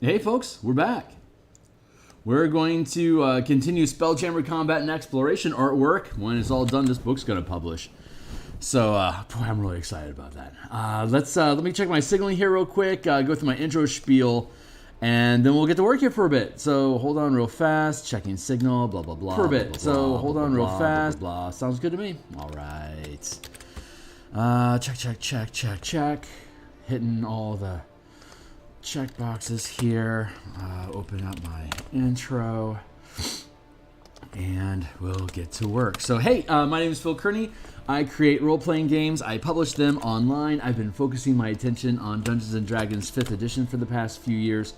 Hey folks, we're back. We're going to continue Spelljammer combat and exploration artwork. When it's all done, this book's going to publish. So, boy, I'm really excited about that. Let me check my signaling here real quick, go through my intro spiel, and then we'll get to work here for a bit. So, hold on real fast, checking signal, blah, blah, blah. For a bit. So, hold on real fast. Blah, blah. Sounds good to me. All right. Check. Hitting all the check boxes here. Open up my intro, and we'll get to work. So, hey, my name is Phil Kearney. I create role-playing games. I publish them online. I've been focusing my attention on Dungeons & Dragons 5th edition for the past few years.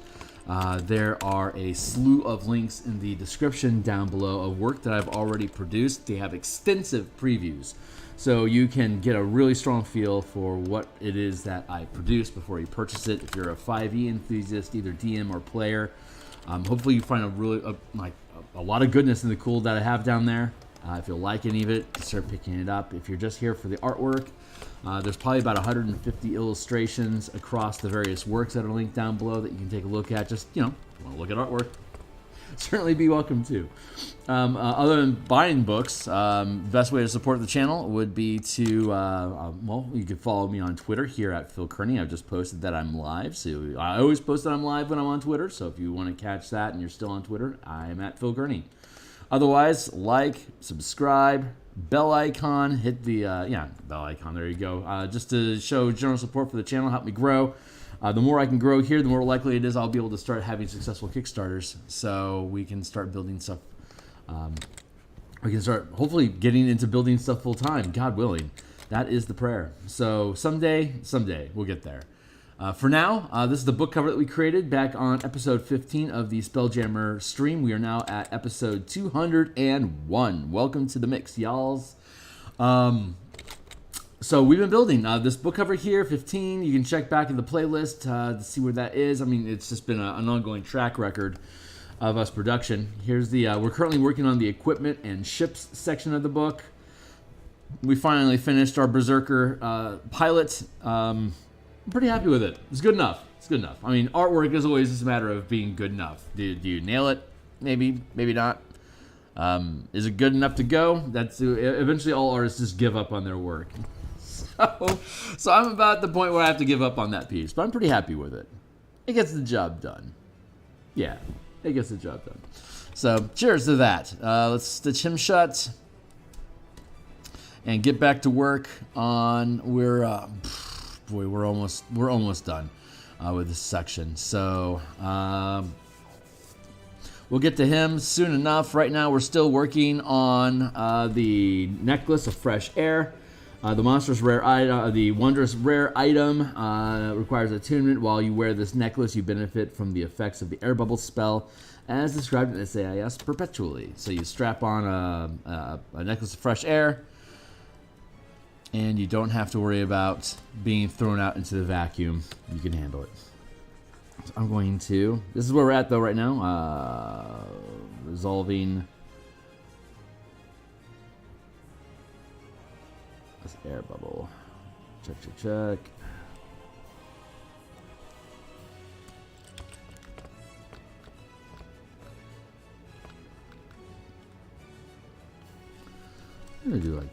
There are a slew of links in the description down below of work that I've already produced. They have extensive previews, so you can get a really strong feel for what it is that I produce before you purchase it. If you're a 5e enthusiast, either DM or player, hopefully you find a lot of goodness in the cool that I have down there. If you like any of it, start picking it up. If you're just here for the artwork, there's probably about 150 illustrations across the various works that are linked down below that you can take a look at. Just, if you want to look at artwork, certainly be welcome to. Other than buying books, the best way to support the channel would be to, you can follow me on Twitter here at Phil Kearney. I've just posted that I'm live. So I always post that I'm live when I'm on Twitter. So if you want to catch that and you're still on Twitter, I'm at Phil Kearney. Otherwise, like, subscribe, bell icon, hit the, bell icon, there you go. Just to show general support for the channel, help me grow. The more I can grow here, the more likely it is I'll be able to start having successful Kickstarters, so we can start building stuff. We can start hopefully getting into building stuff full time, God willing. That is the prayer. So someday, we'll get there. For now, this is the book cover that we created back on episode 15 of the Spelljammer stream. We are now at episode 201. Welcome to the mix, y'alls. So we've been building this book cover here, 15. You can check back in the playlist to see where that is. I mean, it's just been an ongoing track record of us production. Here's the, we're currently working on the equipment and ships section of the book. We finally finished our Berserker pilot. I'm pretty happy with it. It's good enough. I mean, artwork is always just a matter of being good enough. Do you nail it? Maybe not. Is it good enough to go? That's eventually all artists just give up on their work. So I'm about at the point where I have to give up on that piece, but I'm pretty happy with it. It gets the job done. Yeah, it gets the job done. So cheers to that. Let's stitch him shut and get back to work on we're almost done with this section. So we'll get to him soon enough. Right now we're still working on the necklace of fresh air. The monstrous rare item, the wondrous rare item requires attunement. While you wear this necklace, you benefit from the effects of the air bubble spell, as described in SAIS perpetually. So you strap on a necklace of fresh air, and you don't have to worry about being thrown out into the vacuum. You can handle it. So I'm going to... This is where we're at, though, right now. Resolving this air bubble. Check. I'm going to do like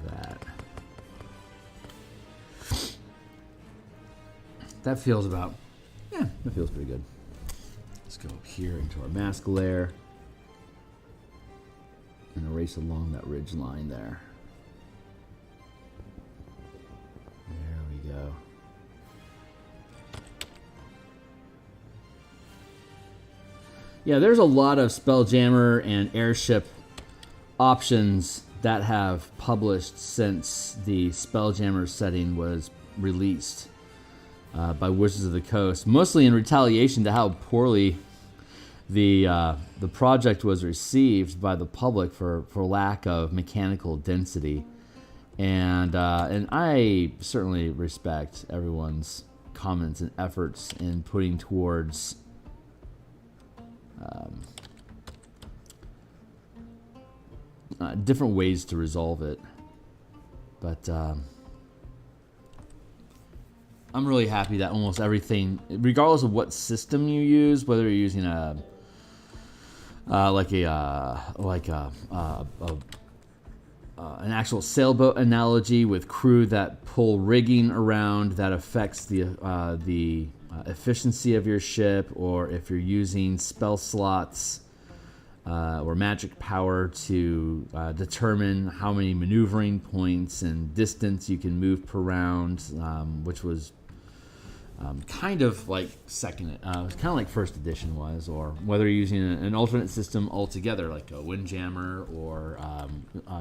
that. That feels about, that feels pretty good. Let's go up here into our mask layer and erase along that ridge line there. There we go. Yeah, there's a lot of Spelljammer and Airship options that have published since the Spelljammer setting was released by Wizards of the Coast, mostly in retaliation to how poorly the project was received by the public for lack of mechanical density, and I certainly respect everyone's comments and efforts in putting towards different ways to resolve it, but I'm really happy that almost everything, regardless of what system you use, whether you're using an actual sailboat analogy with crew that pull rigging around that affects the efficiency of your ship, or if you're using spell slots or magic power to determine how many maneuvering points and distance you can move per round, which was kind of like kind of like first edition was, or whether you're using an alternate system altogether, like a Windjammer or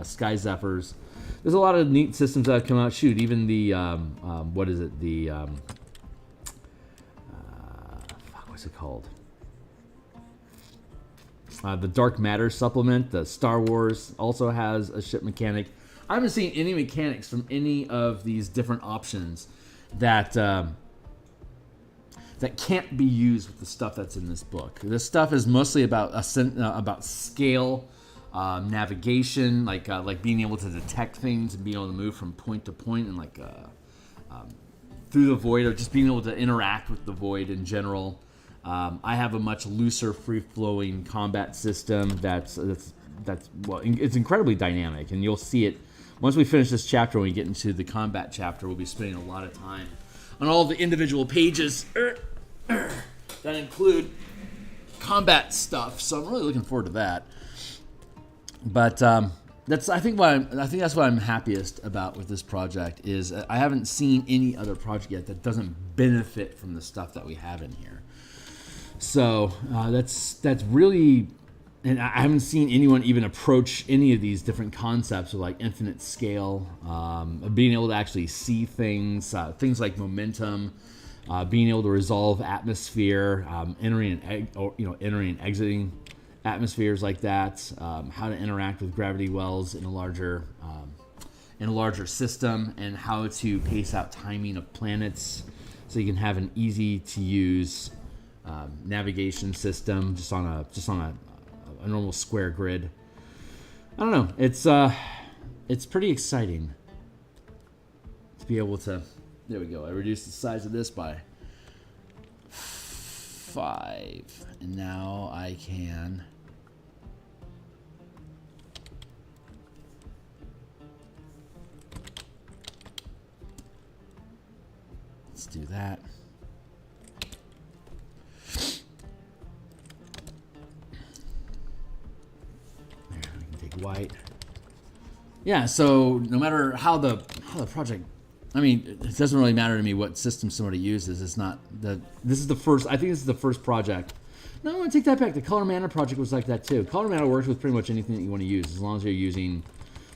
Sky Zephyrs. There's a lot of neat systems that have come out. Shoot, even the what's it called? The Dark Matter supplement, the Star Wars, also has a ship mechanic. I haven't seen any mechanics from any of these different options that can't be used with the stuff that's in this book. This stuff is mostly about scale, navigation, like being able to detect things and being able to move from point to point, and through the void, or just being able to interact with the void in general. I have a much looser, free-flowing combat system that's well, it's incredibly dynamic, and you'll see it once we finish this chapter. When we get into the combat chapter, we'll be spending a lot of time on all the individual pages that include combat stuff. So I'm really looking forward to that. But I think that's what I'm happiest about with this project is I haven't seen any other project yet that doesn't benefit from the stuff that we have in here. So that's really, and I haven't seen anyone even approach any of these different concepts of like infinite scale, being able to actually see things, things like momentum, being able to resolve atmosphere, entering and exiting atmospheres like that, how to interact with gravity wells in a larger system, and how to pace out timing of planets so you can have an easy to use navigation system just on a normal square grid. I don't know. It's pretty exciting to be able to. There we go. I reduced the size of this by 5, and now I can. Let's do that. White. Yeah, so no matter how the project, I mean, it doesn't really matter to me what system somebody uses. It's not this is the first. I think this is the first project. No, I want to take that back. The Color Mana project was like that too. Color Mana works with pretty much anything that you want to use, as long as you're using.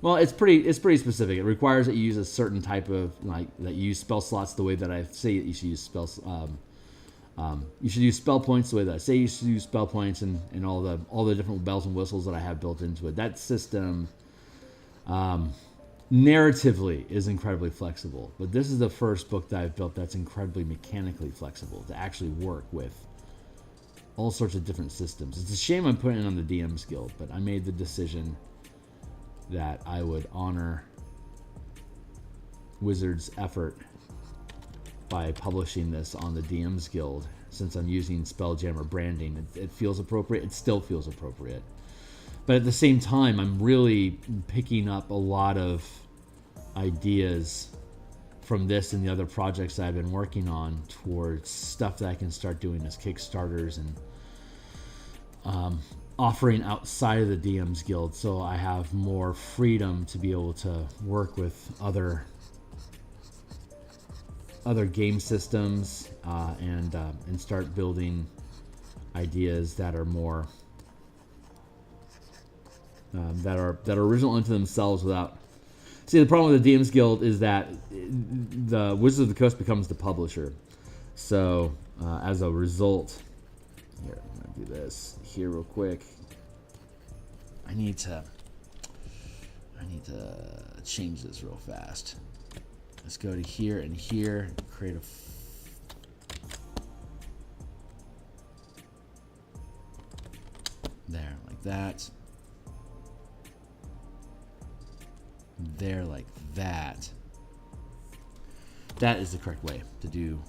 Well, it's pretty specific. It requires that you use a certain type of that you use spell slots the way that I say that you should use spells. You should use spell points the way that I say you should use spell points, and all the different bells and whistles that I have built into it. That system, narratively, is incredibly flexible. But this is the first book that I've built that's incredibly mechanically flexible to actually work with all sorts of different systems. It's a shame I'm putting it on the DMsGuild, but I made the decision that I would honor Wizards' effort by publishing this on the DMsGuild. Since I'm using Spelljammer branding, it feels appropriate. It still feels appropriate. But at the same time, I'm really picking up a lot of ideas from this and the other projects that I've been working on towards stuff that I can start doing as Kickstarters and offering outside of the DMsGuild, so I have more freedom to be able to work with other game systems and start building ideas that are more that are original unto themselves without. See, the problem with the DMsGuild is that the Wizards of the Coast becomes the publisher. So as a result, here, I'm gonna do this here real quick. I need to change this real fast. Let's go to here and here, create a there, like that. There, like that. That is the correct way to do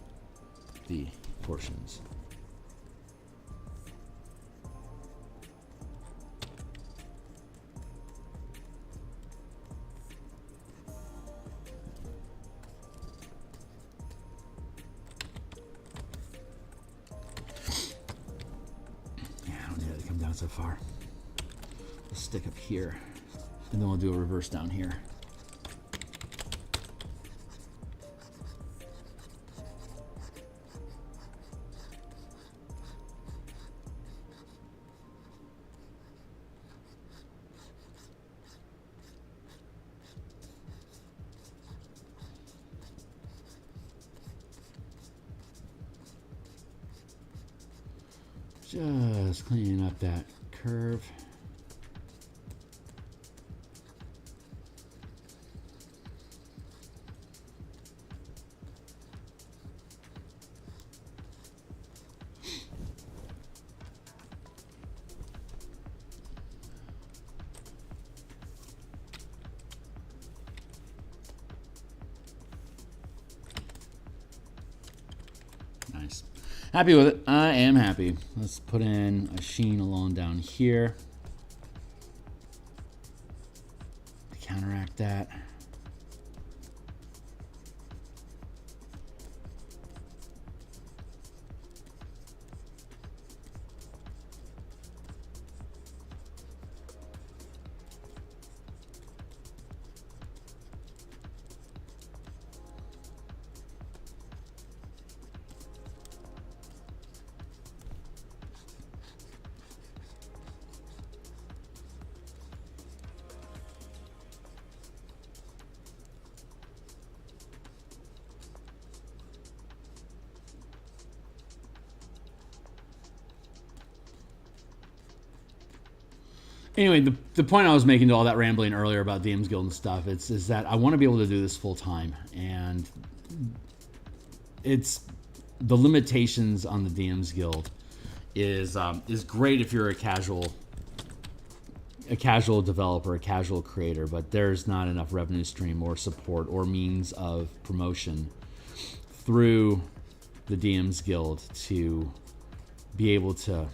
the portions. So far, we'll stick up here, and then we'll do a reverse down here. Just cleaning up that curve. Nice. Happy with it. I am happy. Let's put in a sheen along down here to counteract that. Anyway, the point I was making to all that rambling earlier about DMsGuild and stuff, is that I want to be able to do this full time, and it's the limitations on the DMsGuild is great if you're a casual developer, a casual creator, but there's not enough revenue stream or support or means of promotion through the DMsGuild to be able to.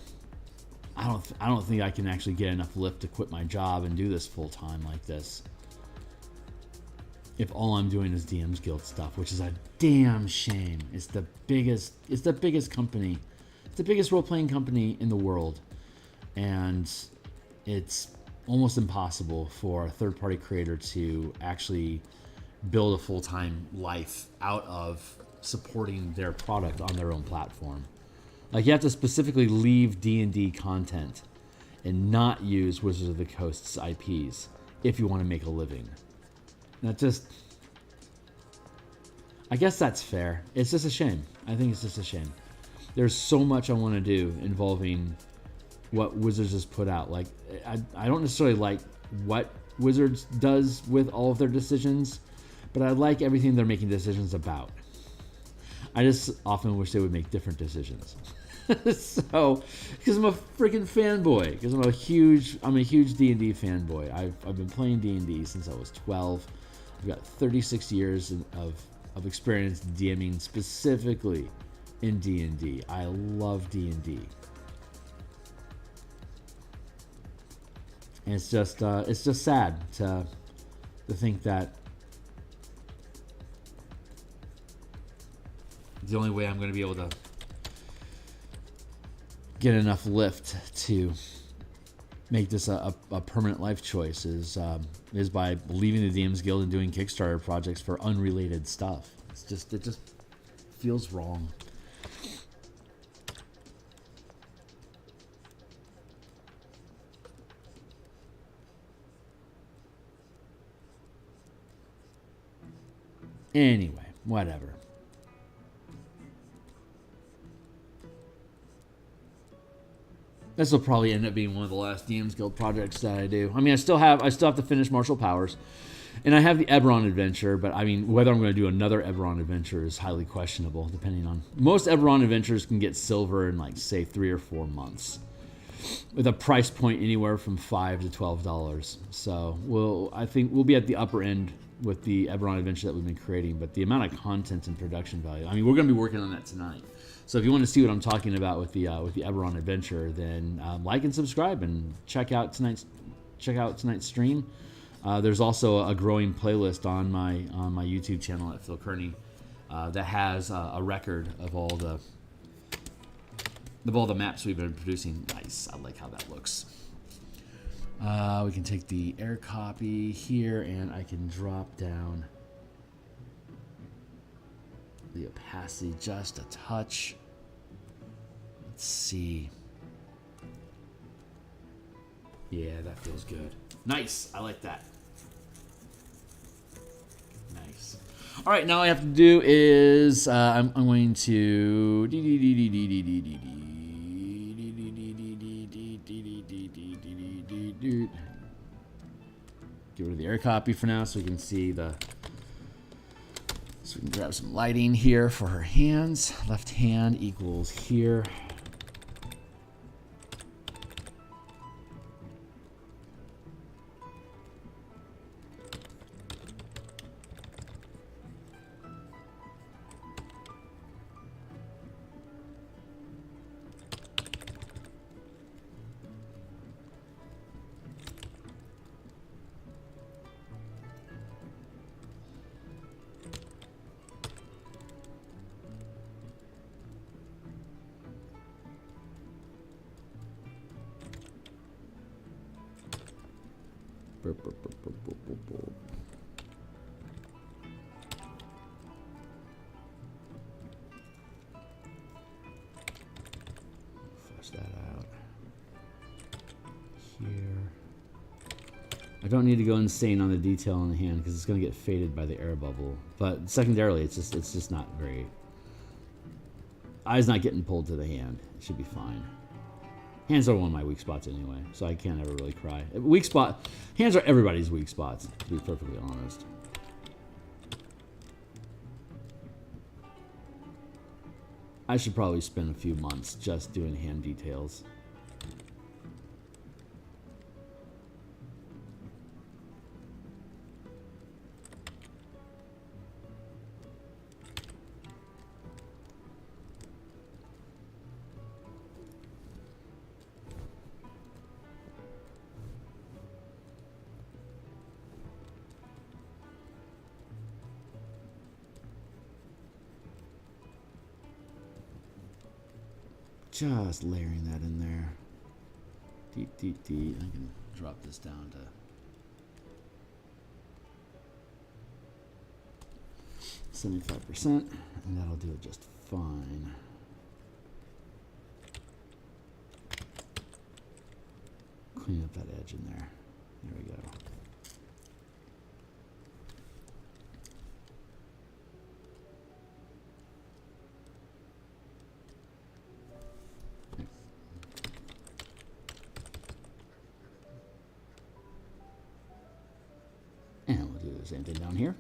I don't think I can actually get enough lift to quit my job and do this full time like this. If all I'm doing is DMsGuild stuff, which is a damn shame. It's the biggest company. It's the biggest role-playing company in the world. And it's almost impossible for a third-party creator to actually build a full-time life out of supporting their product on their own platform. Like, you have to specifically leave D&D content and not use Wizards of the Coast's IPs if you want to make a living. That just... I guess that's fair. It's just a shame. I think it's just a shame. There's so much I want to do involving what Wizards has put out. Like, I don't necessarily like what Wizards does with all of their decisions, but I like everything they're making decisions about. I just often wish they would make different decisions. So, because I'm a freaking fanboy, because I'm a huge D&D fanboy. I've been playing D&D since I was 12. I've got 36 years of experience DMing specifically in D&D. I love D&D. And it's just sad to think that the only way I'm going to be able to get enough lift to make this a permanent life choice is by leaving the DMsGuild and doing Kickstarter projects for unrelated stuff. It just feels wrong. Anyway, whatever. This will probably end up being one of the last DMsGuild projects that I do. I mean, I still have to finish Martial Powers, and I have the Eberron adventure. But I mean, whether I'm going to do another Eberron adventure is highly questionable. Depending on most Eberron adventures can get silver in like say 3 or 4 months, with a price point anywhere from $5 to $12. So I think we'll be at the upper end with the Eberron adventure that we've been creating, but the amount of content and production value. I mean, we're going to be working on that tonight. So if you want to see what I'm talking about with the Eberron adventure, then like and subscribe and check out tonight's stream. There's also a growing playlist on my YouTube channel at Phil Kearney that has a record of all the maps we've been producing. Nice, I like how that looks. We can take the air copy here, and I can drop down the opacity just a touch. Let's see. Yeah, that feels good. Nice, I like that. Nice. All right, now all I have to do is I'm going to get rid of the air copy for now, so we can see the. So we can grab some lighting here for her hands. Left hand equals here. Flush that out here. I don't need to go insane on the detail on the hand because it's going to get faded by the air bubble. But secondarily, it's just not great. Eye's not getting pulled to the hand. It should be fine. Hands are one of my weak spots anyway, so I can't ever really cry. Weak spot. Hands are everybody's weak spots, to be perfectly honest. I should probably spend a few months just doing hand details. Just layering that in there. I can drop this down to 75%, and that'll do it just fine. Clean up that edge in there. There we go. And we'll do the same thing down here.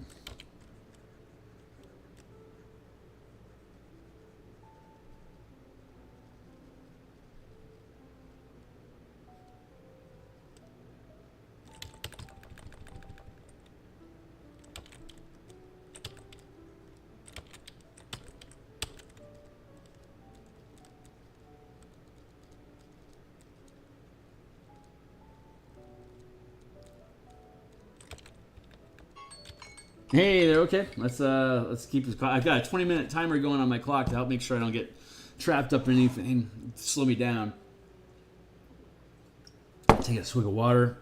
Hey there, okay. Let's keep this. I've got a 20-minute timer going on my clock to help make sure I don't get trapped up in anything, slow me down. Take a swig of water,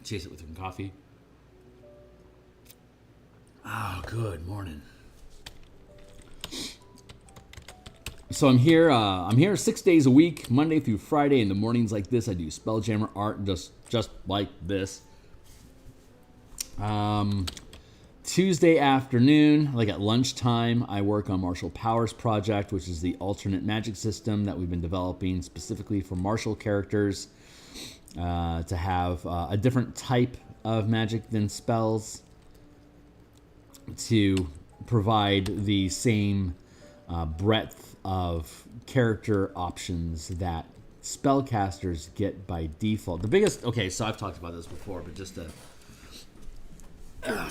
chase it with some coffee. Oh, good morning. So I'm here 6 days a week, Monday through Friday. In the mornings like this, I do Spelljammer art, just like this. Tuesday afternoon, like at lunchtime, I work on Martial Powers Project, which is the alternate magic system that we've been developing specifically for martial characters to have a different type of magic than spells to provide the same breadth of character options that spellcasters get by default. The biggest, okay, so I've talked about this before, but just to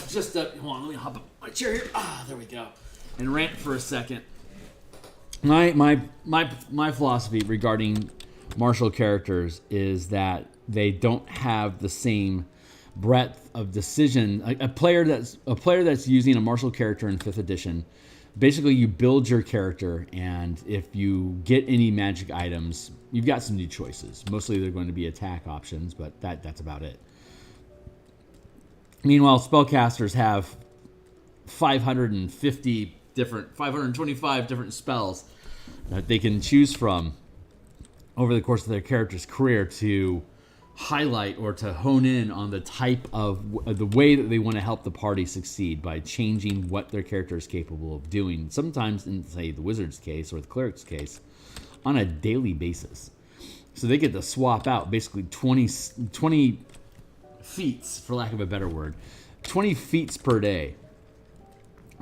Just hold on, let me hop up my chair here. There we go. And rant for a second. My philosophy regarding martial characters is that they don't have the same breadth of decision. A player that's using a martial character in 5th edition, basically you build your character, and if you get any magic items, you've got some new choices. Mostly they're going to be attack options, but that's about it. Meanwhile, spellcasters have 525 different spells that they can choose from over the course of their character's career to highlight or to hone in on the type of the way that they want to help the party succeed by changing what their character is capable of doing. Sometimes in, say, the wizard's case or the cleric's case, on a daily basis. So they get to swap out basically 20 feats, for lack of a better word, 20 feats per day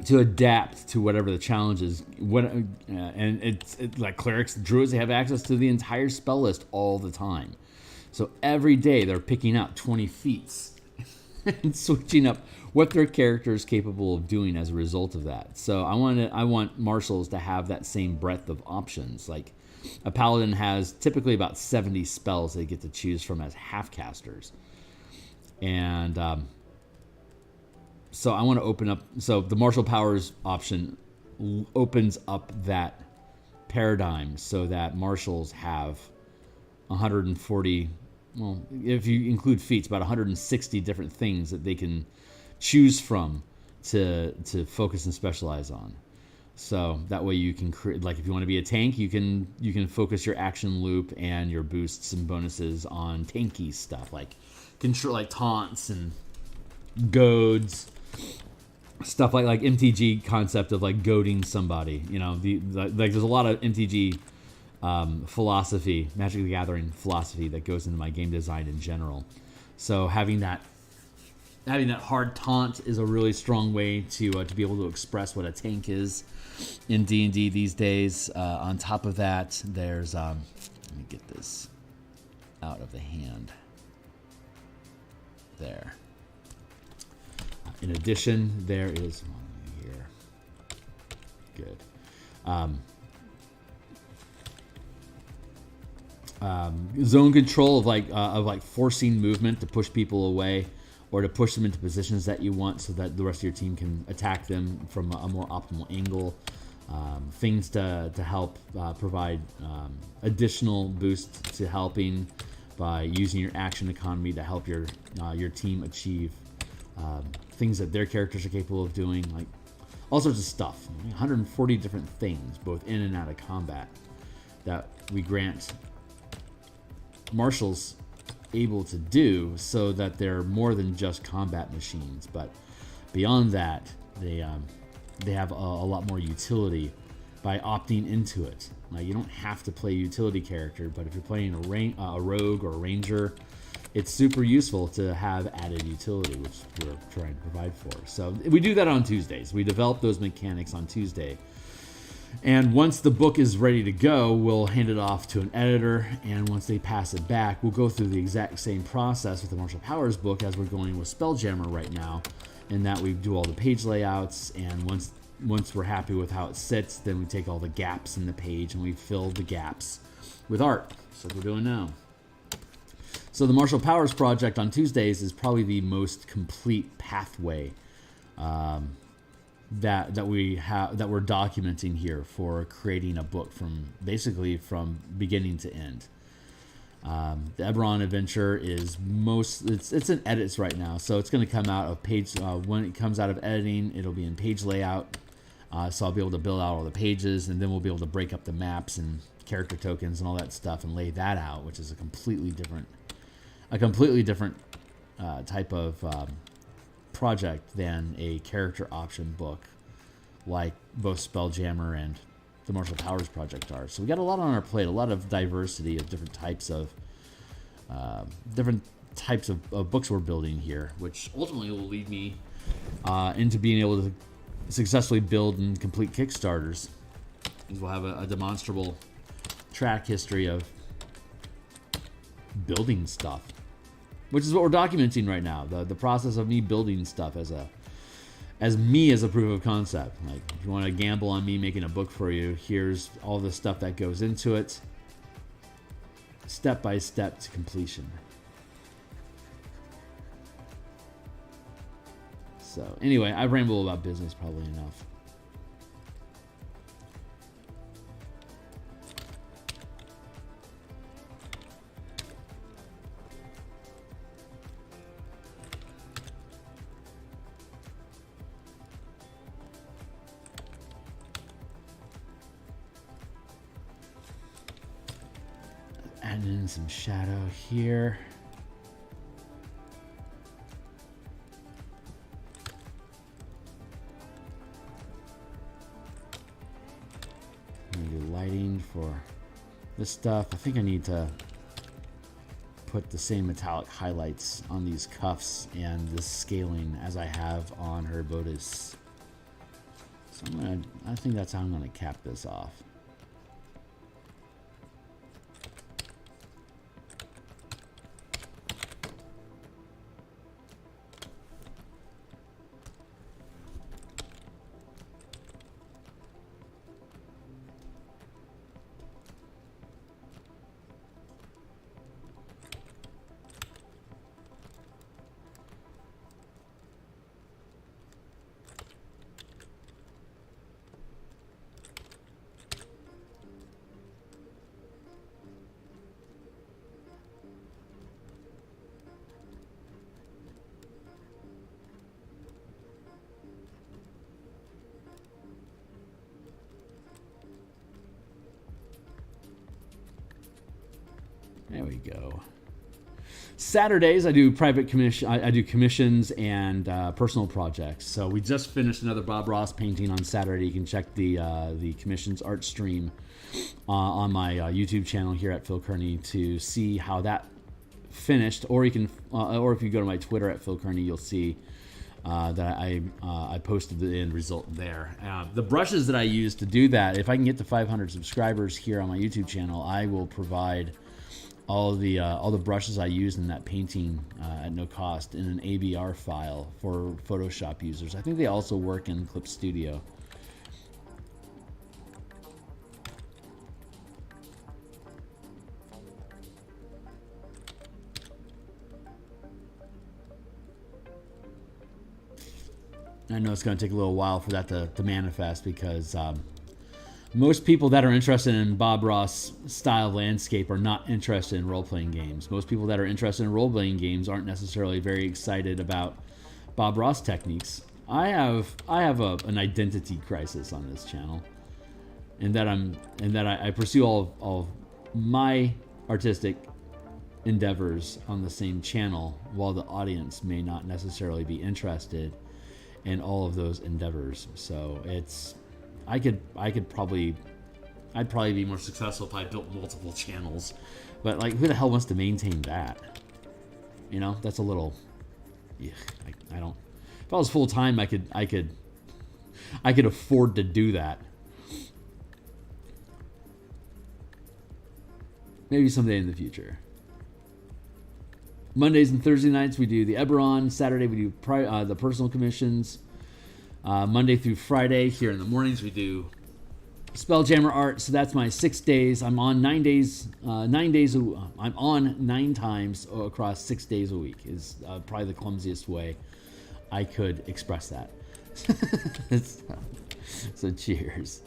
to adapt to whatever the challenge is. And it's like clerics, druids, they have access to the entire spell list all the time. So every day they're picking out 20 feats and switching up what their character is capable of doing as a result of that. So I want marshals to have that same breadth of options. Like a paladin has typically about 70 spells they get to choose from as half-casters. And so I want to open up, so the martial powers option opens up that paradigm so that marshals have 140, well, if you include feats, about 160 different things that they can choose from to focus and specialize on. So that way you can create, like if you want to be a tank, you can focus your action loop and your boosts and bonuses on tanky stuff like control, like taunts and goads, stuff like MTG concept of like goading somebody. You know, like there's a lot of MTG philosophy, Magic the Gathering philosophy that goes into my game design in general. So having that hard taunt is a really strong way to be able to express what a tank is in D&D these days. On top of that, there's let me get this out of the hand. There. In addition, there is here. Good. Zone control of like forcing movement to push people away or to push them into positions that you want so that the rest of your team can attack them from a more optimal angle. Things to help provide additional boost to helping by using your action economy to help your team achieve things that their characters are capable of doing, like all sorts of stuff. 140 different things, both in and out of combat, that we grant marshals able to do so that they're more than just combat machines. But beyond that, they have a lot more utility by opting into it. Now, you don't have to play a utility character, but if you're playing a rogue or a ranger, it's super useful to have added utility, which we're trying to provide for. So we do that on Tuesdays. We develop those mechanics on Tuesday. And once the book is ready to go, we'll hand it off to an editor. And once they pass it back, we'll go through the exact same process with the Martial Powers book as we're going with Spelljammer right now, in that we do all the page layouts. And once we're happy with how it sits, then we take all the gaps in the page and we fill the gaps with art. So what we're doing now. So the Martial Powers project on Tuesdays is probably the most complete pathway that we're documenting here for creating a book from beginning to end. The Eberron adventure is it's in edits right now, so it's going to come out of page when it comes out of editing, it'll be in page layout. So I'll be able to build out all the pages, and then we'll be able to break up the maps and character tokens and all that stuff and lay that out, which is a completely different type of project than a character option book like both Spelljammer and the Martial Powers project are. So we got a lot on our plate, a lot of diversity of different types of books we're building here, which ultimately will lead me into being able to successfully build and complete Kickstarters. We'll have a demonstrable track history of building stuff which is what we're documenting right now. The process of me building stuff as a proof of concept. Like, if you want to gamble on me making a book for you, here's all the stuff that goes into it, step by step to completion. So anyway, I've rambled about business probably enough. Add in some shadow here. Lighting for this stuff. I think I need to put the same metallic highlights on these cuffs and this scaling as I have on her bodice. So I think that's how I'm gonna cap this off. There we go. Saturdays I do private commission. I do commissions and personal projects. So we just finished another Bob Ross painting on Saturday. You can check the commissions art stream on my YouTube channel here at Phil Kearney to see how that finished. Or you can, or if you go to my Twitter at Phil Kearney, you'll see that I posted the end result there. The brushes that I use to do that, if I can get to 500 subscribers here on my YouTube channel, I will provide all the brushes I used in that painting at no cost in an ABR file for Photoshop users. I think they also work in Clip Studio. I know it's going to take a little while for that to manifest because most people that are interested in Bob Ross style landscape are not interested in role-playing games. Most people that are interested in role-playing games aren't necessarily very excited about Bob Ross techniques. I have an identity crisis on this channel, in that I pursue all my artistic endeavors on the same channel, while the audience may not necessarily be interested in all of those endeavors. So I'd probably be more successful if I built multiple channels, but like, who the hell wants to maintain that? You know, that's a little. Yeah, I don't. If I was full time, I could afford to do that. Maybe someday in the future. Mondays and Thursday nights we do the Eberron. Saturday we do the personal commissions. Monday through Friday here in the mornings we do Spelljammer art. So that's my 6 days. I'm on 9 days. I'm on 9 times across 6 days a week is probably the clumsiest way I could express that. So cheers.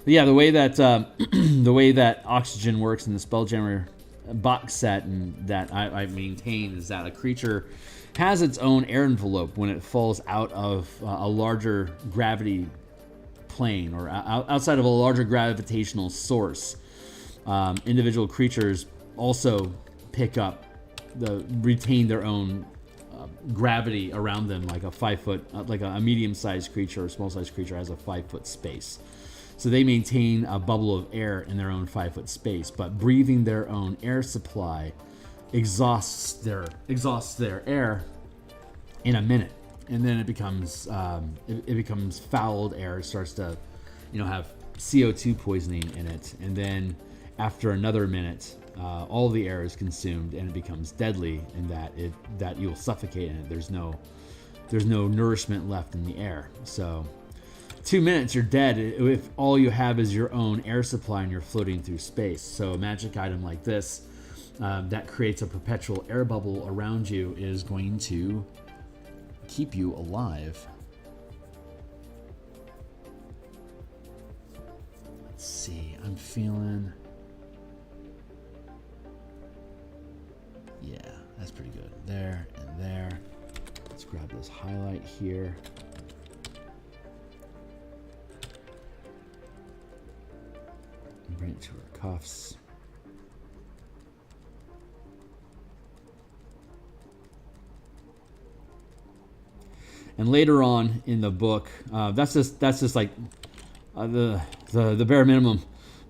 But yeah, the way that oxygen works in the Spelljammer box set and that I maintain is that a creature has its own air envelope when it falls out of a larger gravity plane or outside of a larger gravitational source. Individual creatures also retain their own gravity around them, like a medium-sized creature or small-sized creature has a 5-foot space. So they maintain a bubble of air in their own 5-foot space, but breathing their own air supply exhausts their air in a minute, and then it becomes it becomes fouled air. It starts to, have CO2 poisoning in it, and then after another minute, all the air is consumed and it becomes deadly, and that you'll suffocate in it. There's no nourishment left in the air. So 2 minutes, you're dead if all you have is your own air supply and you're floating through space. So a magic item like this that creates a perpetual air bubble around you is going to keep you alive. Let's see, I'm feeling... Yeah, that's pretty good. There and there. Let's grab this highlight here. And bring it to her cuffs. And later on in the book, that's just like the bare minimum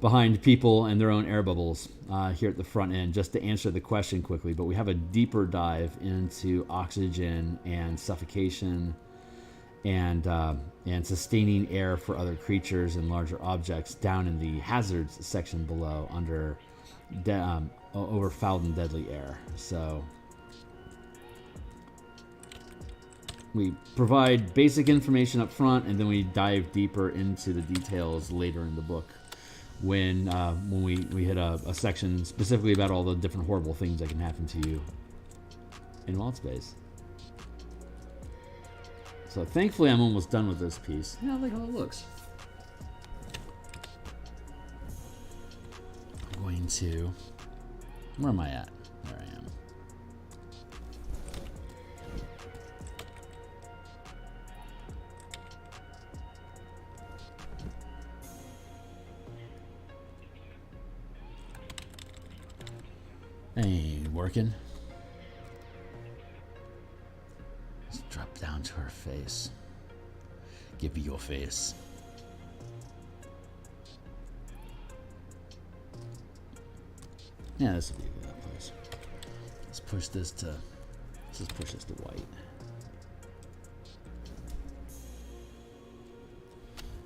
behind people and their own air bubbles here at the front end, just to answer the question quickly. But we have a deeper dive into oxygen and suffocation and sustaining air for other creatures and larger objects down in the hazards section below under over fouled and deadly air. So we provide basic information up front, and then we dive deeper into the details later in the book when we hit a section specifically about all the different horrible things that can happen to you in wild space. So thankfully I'm almost done with this piece. Yeah, I like how it looks. I'm going to... Where am I at? There I am. Ain't working. Let's drop down to her face. Give me your face. Yeah, this will be a good place. Let's push this to white.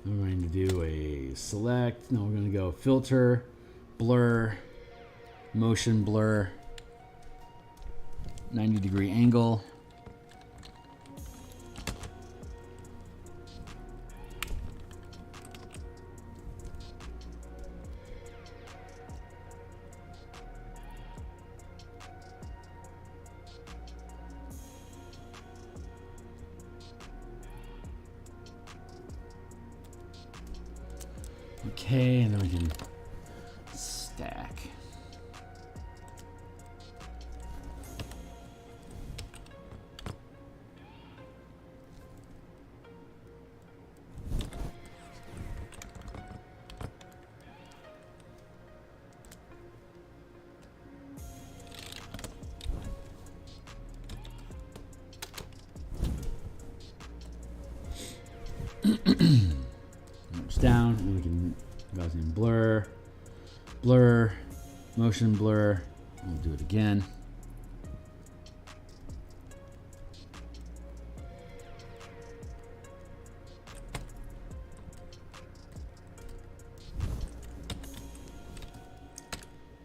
We're going to do a select. No, we're going to go filter, blur, motion blur, 90-degree angle. Okay, and then we can stack. Down, and we can Gaussian blur, blur, motion blur. We'll do it again.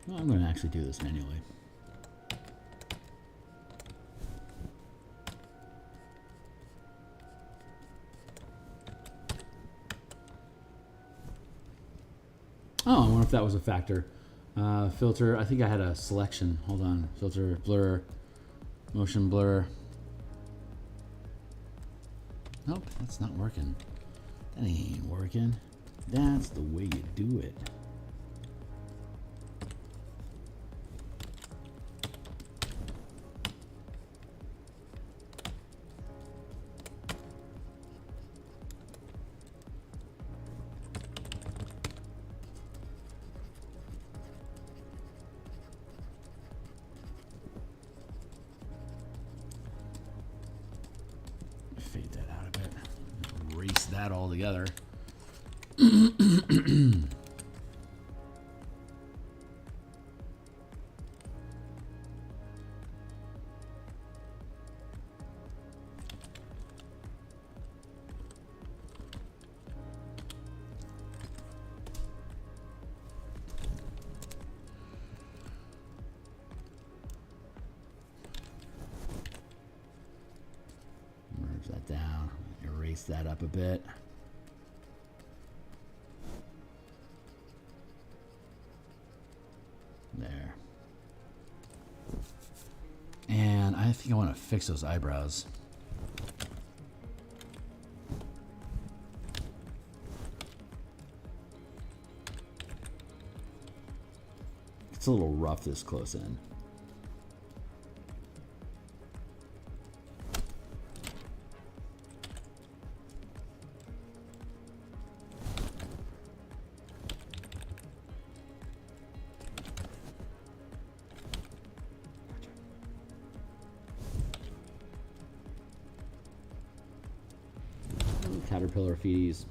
Well, I'm going to actually do this manually. Oh, I wonder if that was a factor. Filter, I think I had a selection. Hold on. Filter, blur, motion blur. Nope, that's not working. That ain't working. That's the way you do it. Fade that out a bit. Erase that all together. Raise that up a bit. There. And I think I want to fix those eyebrows. It's a little rough this close in. Caterpillar fees.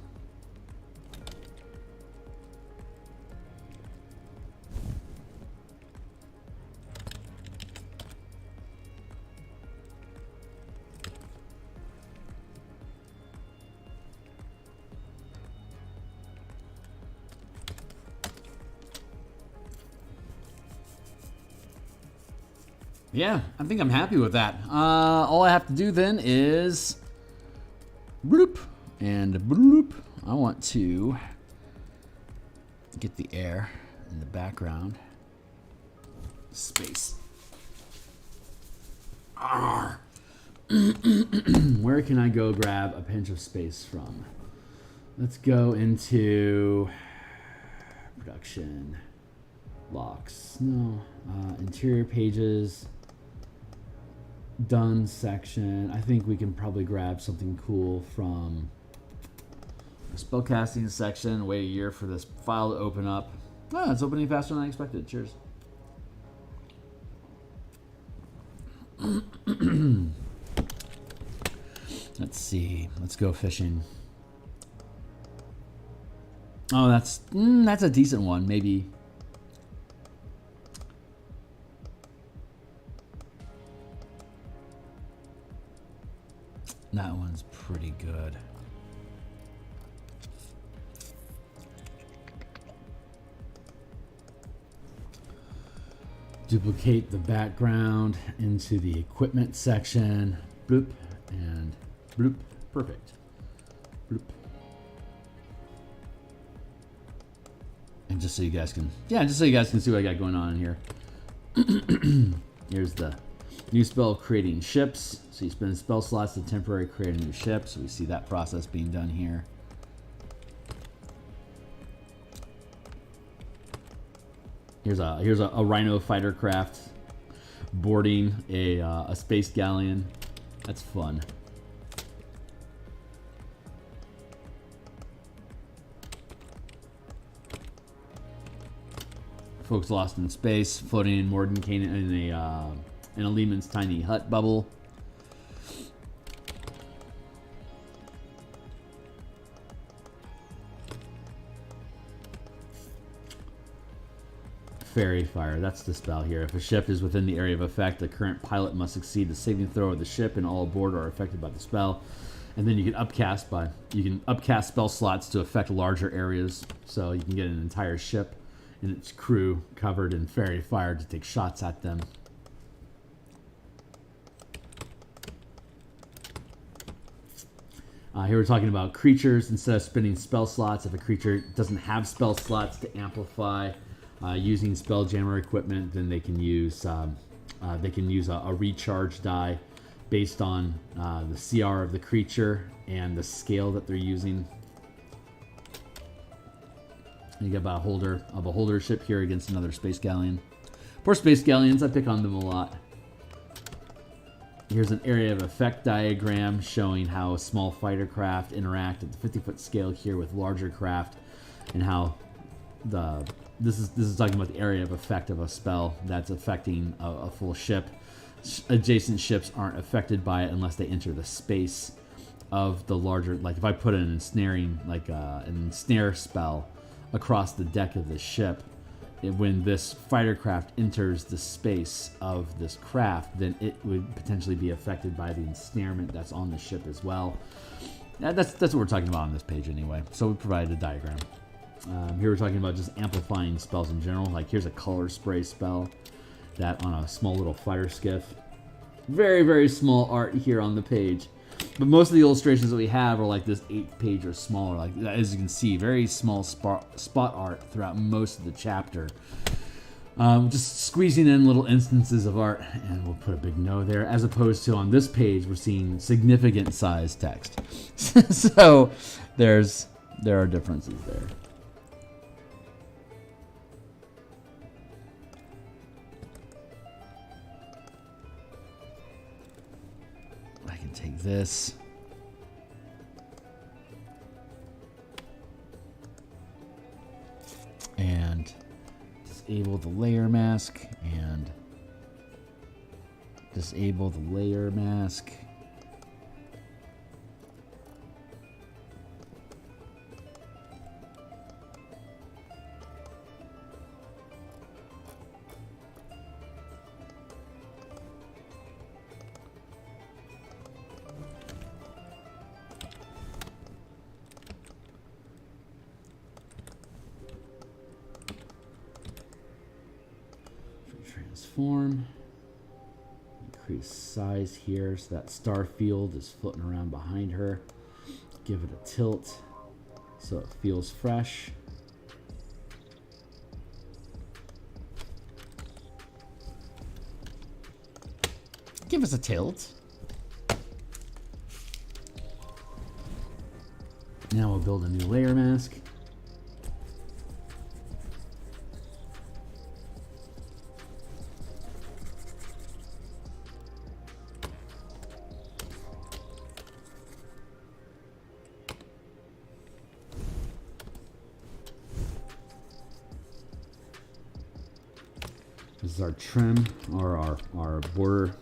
Yeah, I think I'm happy with that. All I have to do then is bloop and bloop. I want to get the air in the background. Space. Where can I go grab a pinch of space from? Let's go into production. Locks. No. Interior pages. Done section. I think we can probably grab something cool from the spellcasting section. Wait a year for this file to open up. Oh, it's opening faster than I expected. Cheers. Let's see. Let's go fishing. Oh, that's a decent one. Maybe. That one's pretty good. Duplicate the background into the equipment section. Bloop and bloop. Perfect. Bloop. And just so you guys can, just so you guys can see what I got going on in here. Here's the new spell creating ships. So you spend spell slots to temporarily create a new ship. So we see that process being done here. Here's a Rhino fighter craft boarding a space galleon. That's fun. Folks lost in space, floating in Mordenkainen in a Lehman's tiny hut bubble. Fairy Fire, that's the spell here. If a ship is within the area of effect, the current pilot must succeed the saving throw of the ship, and all aboard are affected by the spell. And then you can upcast spell slots to affect larger areas, so you can get an entire ship and its crew covered in Fairy Fire to take shots at them. Here we're talking about creatures. Instead of spending spell slots, if a creature doesn't have spell slots to amplify using Spelljammer equipment, then they can use a recharge die based on the CR of the creature and the scale that they're using. And you get about a holder ship here against another space galleon. Poor space galleons, I pick on them a lot. Here's an area of effect diagram showing how small fighter craft interact at the 50-foot scale here with larger craft, and how this is talking about the area of effect of a spell that's affecting a full ship. Adjacent ships aren't affected by it unless they enter the space of the larger. Like if I put an ensnaring, like an ensnare spell across the deck of the ship, when this fighter craft enters the space of this craft, then it would potentially be affected by the ensnarement that's on the ship as well. That's what we're talking about on this page anyway. So we provided a diagram. Here we're talking about just amplifying spells in general. Like here's a color spray spell that on a small little fighter skiff. Very, very small art here on the page. But most of the illustrations that we have are like this 8-page or smaller. Like, as you can see, very small spot art throughout most of the chapter. Just squeezing in little instances of art, and we'll put a big no there, as opposed to on this page we're seeing significant size text. So there are differences there. I can take this. And disable the layer mask and disable the layer mask. Transform, increase size here so that star field is floating around behind her. Give it a tilt so it feels fresh. Give us a tilt. Now we'll build a new layer mask. This is our trim, or our border.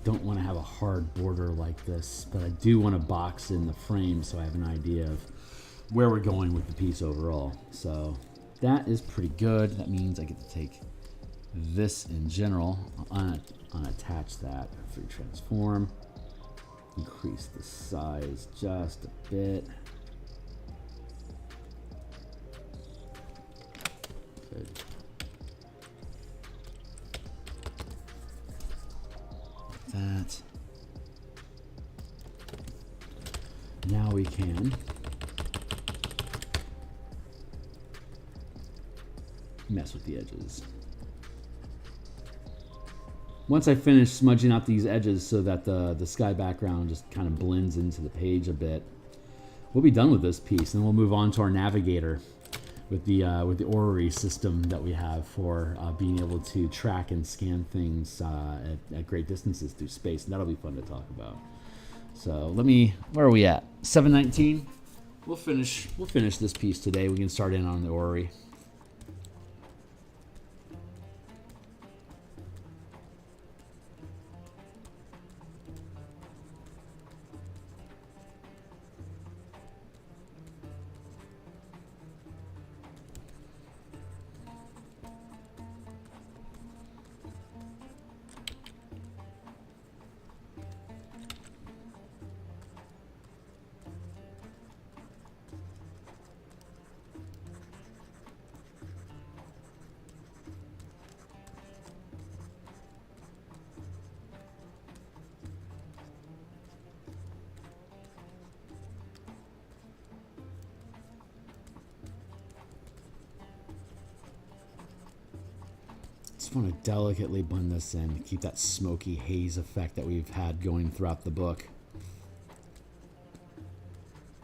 Don't want to have a hard border like this, but I do want to box in the frame so I have an idea of where we're going with the piece overall. So that is pretty good. That means I get to take this in general, unattach that, free transform, increase the size just a bit. Good. That. Now we can mess with the edges. Once I finish smudging out these edges so that the sky background just kind of blends into the page a bit, we'll be done with this piece, and then we'll move on to our navigator with the orrery system that we have for being able to track and scan things at great distances through space, and that'll be fun to talk about. So where are we at? 7:19. We'll finish this piece today. We can start in on the orrery. Just want to delicately blend this in to keep that smoky haze effect that we've had going throughout the book.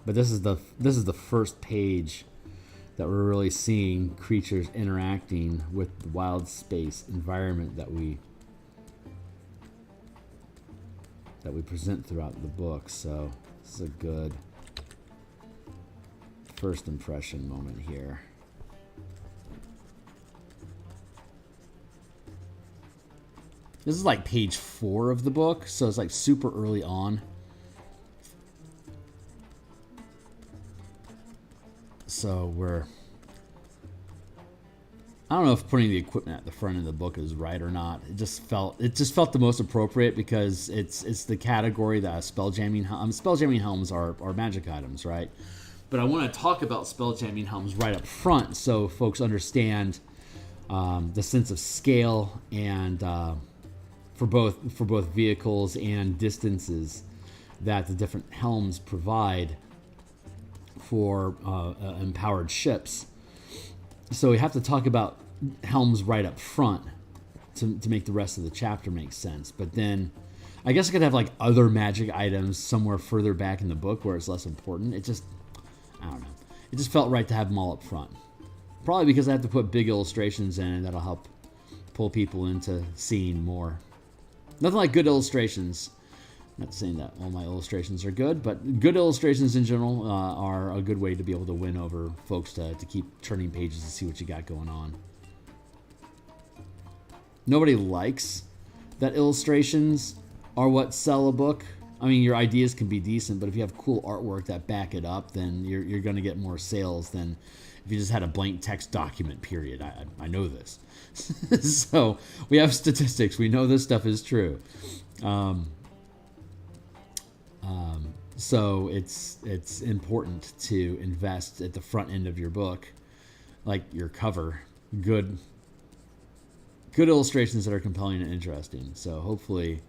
But this is the first page that we're really seeing creatures interacting with the wild space environment that we present throughout the book. So this is a good first impression moment here. This is like page 4 of the book, so it's like super early on. So I don't know if putting the equipment at the front of the book is right or not. It just felt the most appropriate because it's the category that spelljamming helms are magic items, right? But I want to talk about spelljamming helms right up front so folks understand the sense of scale and for both vehicles and distances that the different helms provide for empowered ships. So we have to talk about helms right up front to make the rest of the chapter make sense. But then I guess I could have like other magic items somewhere further back in the book where it's less important. I don't know. It just felt right to have them all up front. Probably because I have to put big illustrations in and that'll help pull people into seeing more. Nothing like good illustrations. Not saying that all my illustrations are good, but good illustrations in general are a good way to be able to win over folks to keep turning pages to see what you got going on. Nobody likes that illustrations are what sell a book. I mean, your ideas can be decent, but if you have cool artwork that back it up, then you're going to get more sales than if you just had a blank text document, period. I know this. So we have statistics. We know this stuff is true. So it's important to invest at the front end of your book, like your cover, good illustrations that are compelling and interesting. So hopefully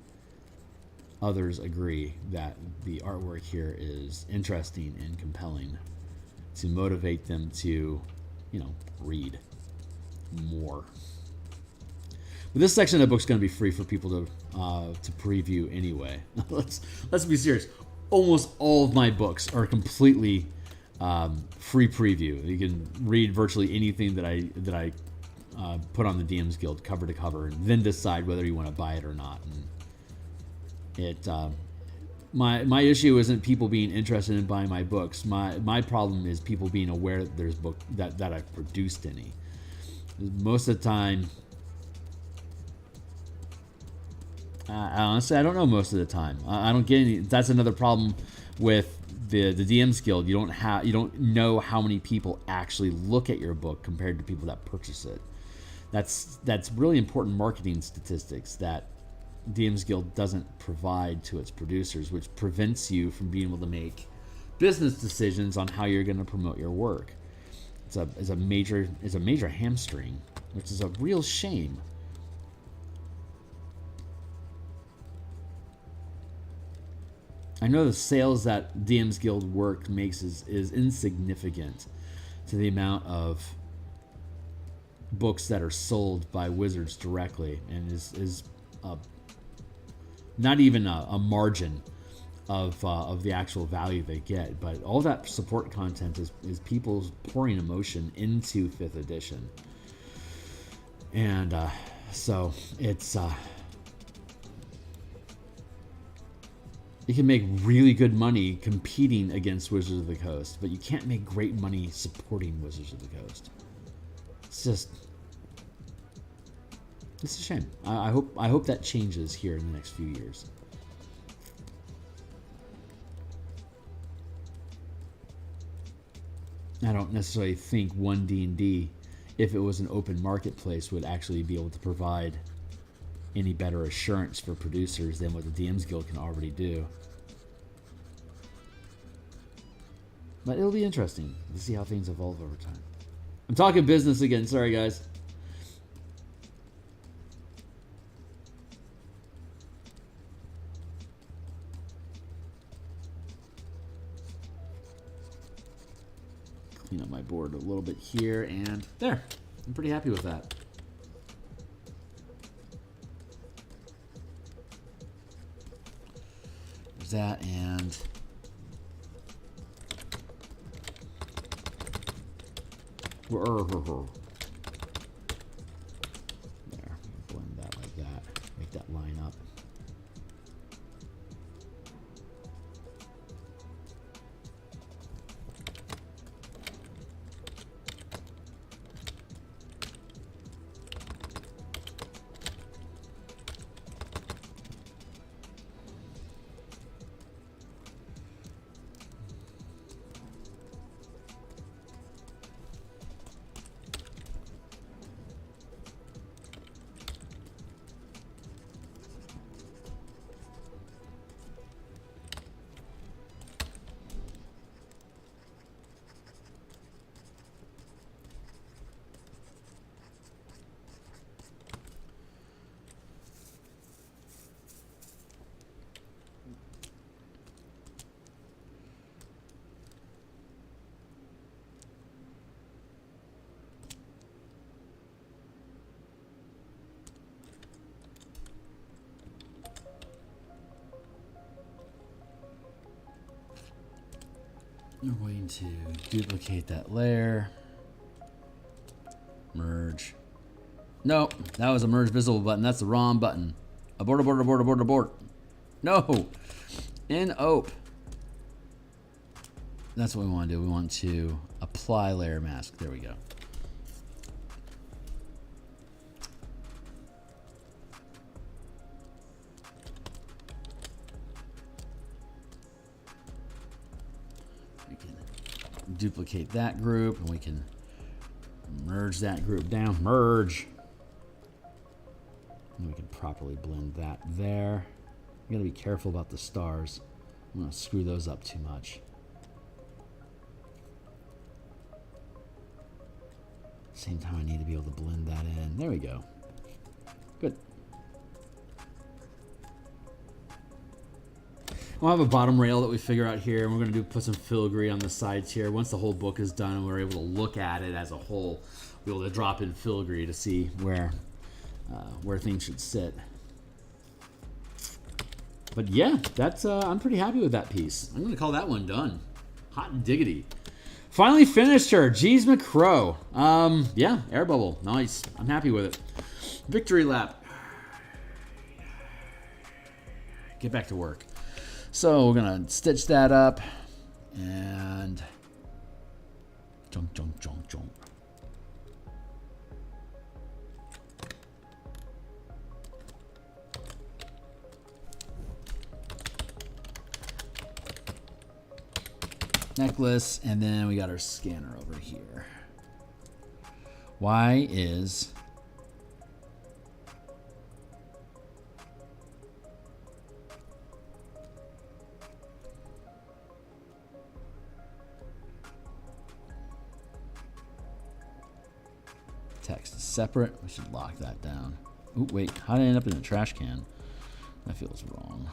others agree that the artwork here is interesting and compelling to motivate them to, read more. But this section of the book's going to be free for people to preview anyway. Let's be serious. Almost all of my books are completely free preview. You can read virtually anything that I put on the DMsGuild cover to cover, and then decide whether you want to buy it or not. And my issue isn't people being interested in buying my books. My problem is people being aware that there's book that I've produced any. Most of the time. Honestly, I don't know most of the time. I don't get any. That's another problem with the DMsGuild. You don't know how many people actually look at your book compared to people that purchase it. That's really important marketing statistics that DMsGuild doesn't provide to its producers, which prevents you from being able to make business decisions on how you're going to promote your work. It's a major hamstring, which is a real shame. I know the sales that DMsGuild work makes is insignificant to the amount of books that are sold by Wizards directly, and is not even a margin of the actual value they get. But all that support content is people pouring emotion into 5th edition, and so it's. You can make really good money competing against Wizards of the Coast, but you can't make great money supporting Wizards of the Coast. It's a shame. I hope that changes here in the next few years. I don't necessarily think 1D&D, if it was an open marketplace, would actually be able to provide any better assurance for producers than what the DMsGuild can already do. But it'll be interesting to see how things evolve over time. I'm talking business again. Sorry, guys. Clean up my board a little bit here, and there. I'm pretty happy with that. There's that, and there, blend that like that, make that line up. I'm going to duplicate that layer. Merge. No, that was a merge visible button. That's the wrong button. Abort, abort, abort, abort, abort. No. In op. That's what we want to do. We want to apply layer mask. There we go. We can duplicate that group and we can merge that group down. Merge. And we can properly blend that there. You gotta be careful about the stars. I'm gonna screw those up too much. Same time, I need to be able to blend that in. There we go. Good. We'll have a bottom rail that we figure out here, and we're going to put some filigree on the sides here. Once the whole book is done and we're able to look at it as a whole, we'll be able to drop in filigree to see where things should sit. But yeah, that's I'm pretty happy with that piece. I'm going to call that one done. Hot and diggity. Finally finished her. Jeez McCrow. Yeah, air bubble. Nice. I'm happy with it. Victory lap. Get back to work. So we're going to stitch that up. And jump, jump, jump, jump. Necklace, and then we got our scanner over here. Why is text separate? We should lock that down. Oh wait, how did I end up in a trash can? That feels wrong.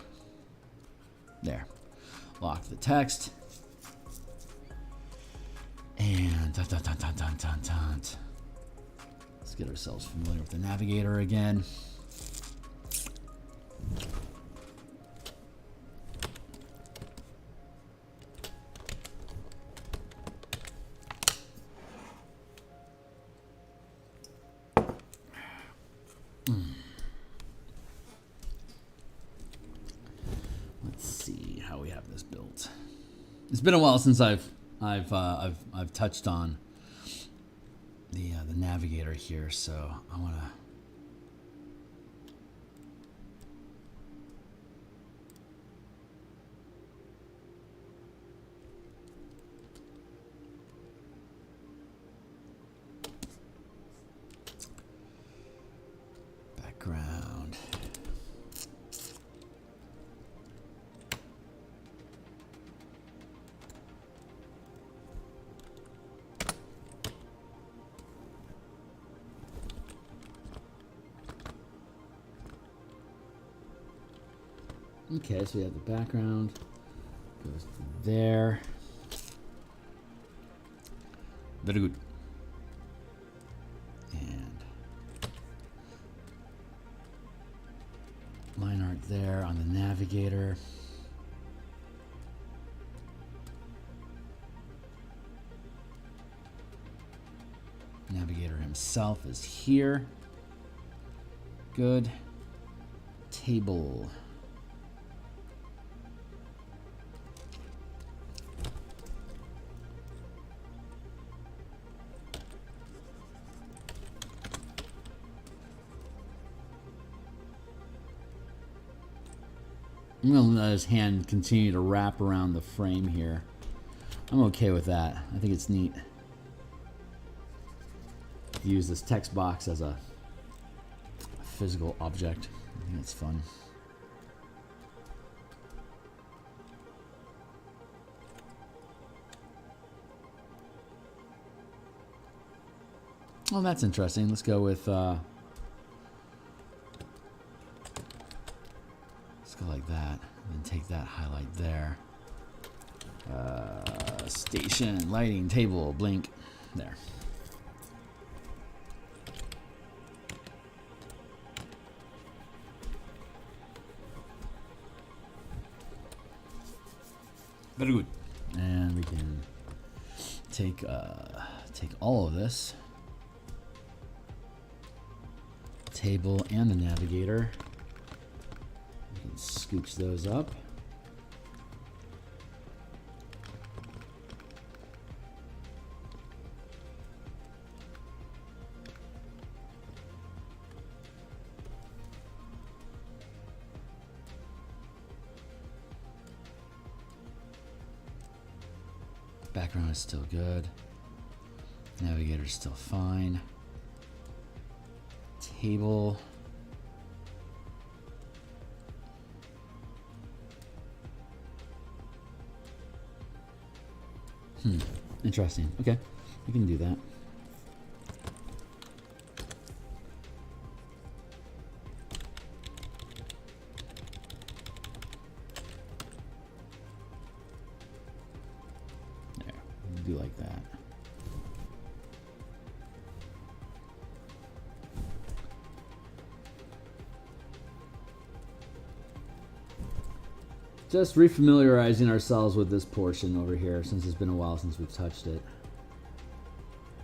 There. Lock the text. And dun, dun, dun, dun, dun, dun, dun. Let's get ourselves familiar with the navigator again. Let's see how we have this built. It's been a while since I've touched on the navigator here, so I want to background. Okay, so we have the background, goes to there. Very good. And line art there on the navigator. Navigator himself is here. Good. Table. I'm going to let his hand continue to wrap around the frame here. I'm okay with that. I think it's neat to use this text box as a physical object. I think it's fun. Oh, that's interesting. Let's go with let's go like that, and then take that highlight there. Station, lighting, table, blink, there. Very good. And we can take all of this. Table and the navigator. We can scooch those up. Background is still good. Navigator's still fine. Table. Interesting. Okay, we can do that. There, we'll do like that. Just refamiliarizing ourselves with this portion over here since it's been a while since we've touched it.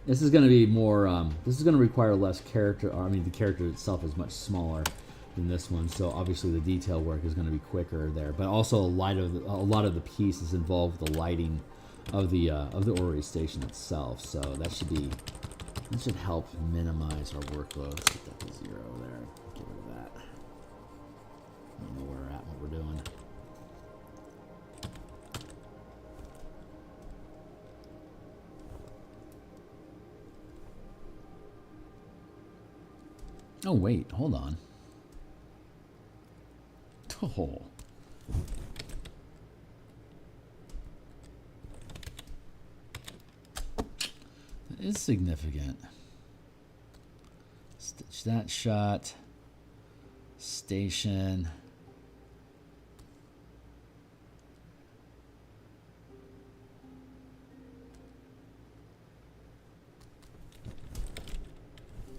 This is going to be more, this is going to require less character. I mean, the character itself is much smaller than this one, so obviously the detail work is going to be quicker there. But also a lot of the pieces involve the lighting of the orrery station itself, so that should help minimize our workload. Let's get that to 0 there. Get rid of that. I know where we're at, what we're doing. Oh, wait, hold on. Oh. That is significant. Stitch that shot. Station.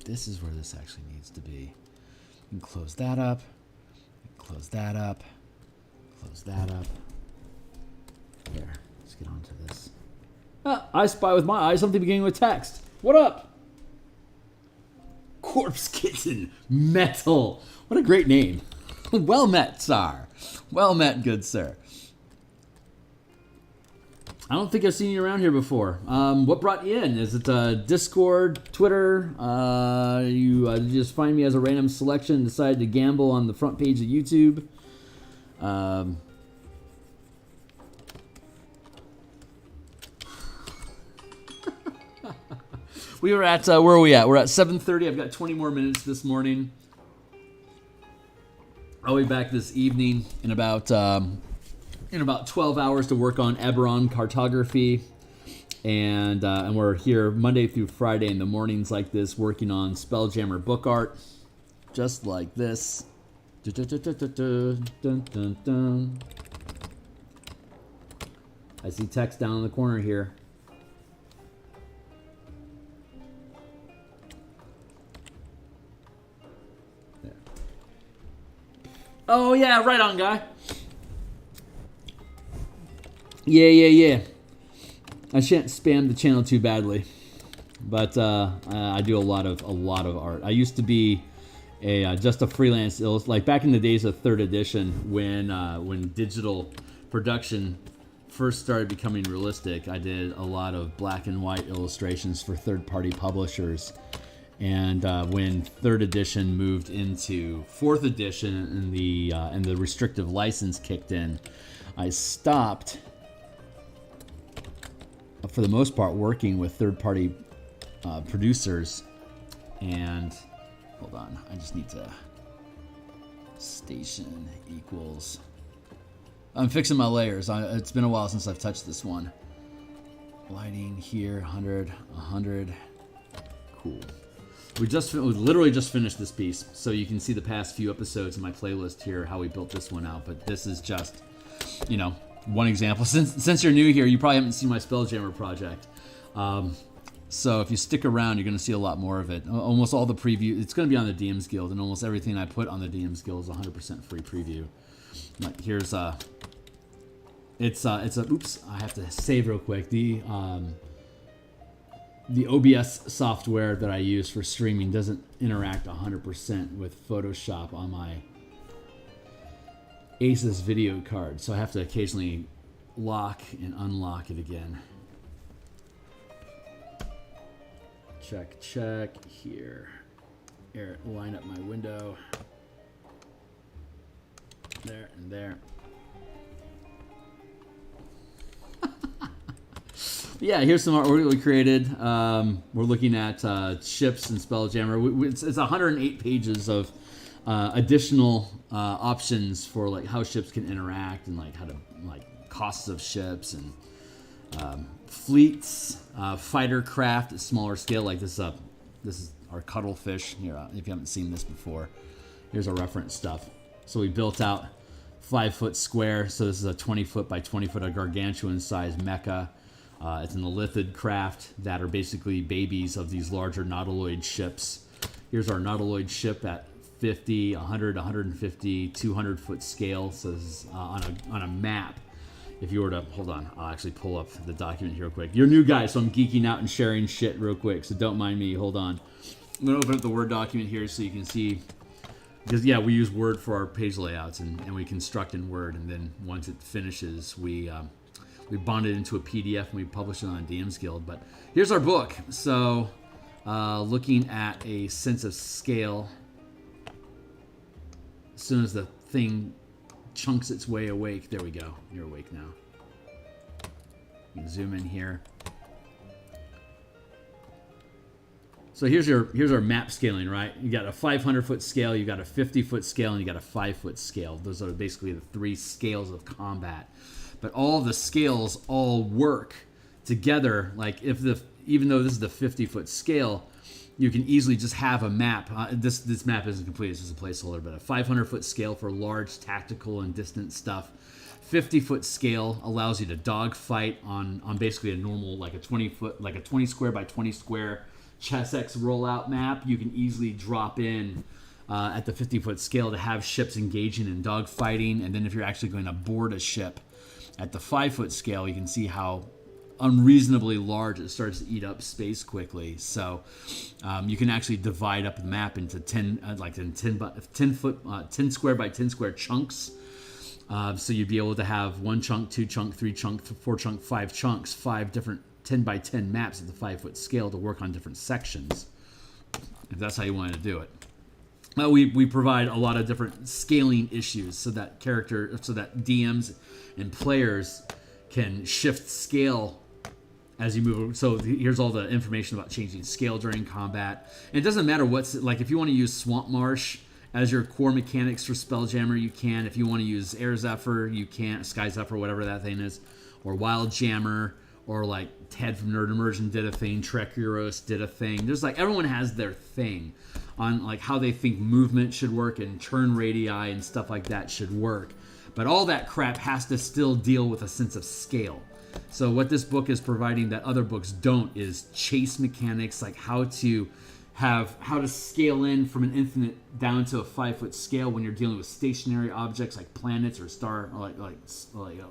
This is where this actually needs to be. You can close that up. Close that up. Close that up. There. Let's get on to this. Ah, I spy with my eyes something beginning with text. What up? Corpse Kitten Metal. What a great name. Well met, sir. Well met, good sir. I don't think I've seen you around here before. What brought you in? Is it Discord, Twitter? You just find me as a random selection and decided to gamble on the front page of YouTube? We were at, where are we at? We're at 7:30. I've got 20 more minutes this morning. I'll be back this evening in about 12 hours to work on Eberron cartography, and we're here Monday through Friday in the mornings like this working on Spelljammer book art, just like this. I see text down in the corner here. There. Oh yeah, right on, guy. Yeah. I shan't spam the channel too badly, but I do a lot of art. I used to be just a freelance like back in the days of 3rd edition when digital production first started becoming realistic. I did a lot of black and white illustrations for third-party publishers, and when 3rd edition moved into 4th edition and the restrictive license kicked in, I stopped. For the most part, working with third-party producers, and hold on, I just need to station equals. I'm fixing my layers. It's been a while since I've touched this one. Lighting here, 100. Cool. We literally just finished this piece, so you can see the past few episodes in my playlist here how we built this one out. But this is just, one example. Since you're new here, you probably haven't seen my Spelljammer project. So if you stick around, you're going to see a lot more of it. Almost all the preview, it's going to be on the DMsGuild, and almost everything I put on the DMsGuild is 100% free preview. Like here's It's a, oops, I have to save real quick. The OBS software that I use for streaming doesn't interact 100% with Photoshop on my Asus video card, so I have to occasionally lock and unlock it again. Check, check, here. Here, line up my window. There and there. Yeah, here's some artwork we created. We're looking at ships and Spelljammer. It's 108 pages of additional options for like how ships can interact and like how to like costs of ships and fleets, fighter craft at smaller scale. Like this is our cuttlefish here. If you haven't seen this before, here's our reference stuff. So we built out 5-foot square. So this is a 20-foot by 20-foot, a gargantuan size mecha. It's an Elithid craft that are basically babies of these larger nautiloid ships. Here's our nautiloid ship at 50, 100, 150, 200-foot scale. So this is on a map. If you were to, hold on, I'll actually pull up the document here real quick. You're a new guy, so I'm geeking out and sharing shit real quick, so don't mind me. Hold on. I'm going to open up the Word document here so you can see. Because, yeah, we use Word for our page layouts, and we construct in Word, and then once it finishes, we bond it into a PDF, and we publish it on DMsGuild. But here's our book. So looking at a sense of scale, as soon as the thing chunks its way awake, there we go. You're awake now. You can zoom in here. So here's our map scaling, right? You got a 500-foot scale, you got a 50-foot scale, and you got a 5-foot scale. Those are basically the 3 scales of combat. But all the scales all work together. Like even though this is the 50-foot scale, you can easily just have a map. This map isn't complete; it's just a placeholder. But a 500-foot scale for large tactical and distant stuff. 50-foot scale allows you to dogfight on basically a normal, like a 20-foot, like a 20 square by 20 square chess-X rollout map. You can easily drop in at the 50-foot scale to have ships engaging in dogfighting. And then if you're actually going to board a ship at the 5-foot scale, you can see how unreasonably large it starts to eat up space quickly. So you can actually divide up the map into 10 square by 10 square chunks. So you'd be able to have 1 chunk, 2 chunk, 3 chunk, 4 chunk, 5 chunks, 5 different 10 by 10 maps at the 5-foot scale to work on different sections, if that's how you wanted to do it. We provide a lot of different scaling issues so that DMs and players can shift scale as you move. So here's all the information about changing scale during combat. And it doesn't matter what's, like if you want to use Swamp Marsh as your core mechanics for Spelljammer, you can. If you want to use Air Zephyr, you can. Sky Zephyr, whatever that thing is. Or Wild Jammer, or like Ted from Nerd Immersion did a thing, Trek Euros did a thing. There's like, everyone has their thing on like how they think movement should work and turn radii and stuff like that should work. But all that crap has to still deal with a sense of scale. So what this book is providing that other books don't is chase mechanics, like how to scale in from an infinite down to a 5-foot scale when you're dealing with stationary objects like planets or star, or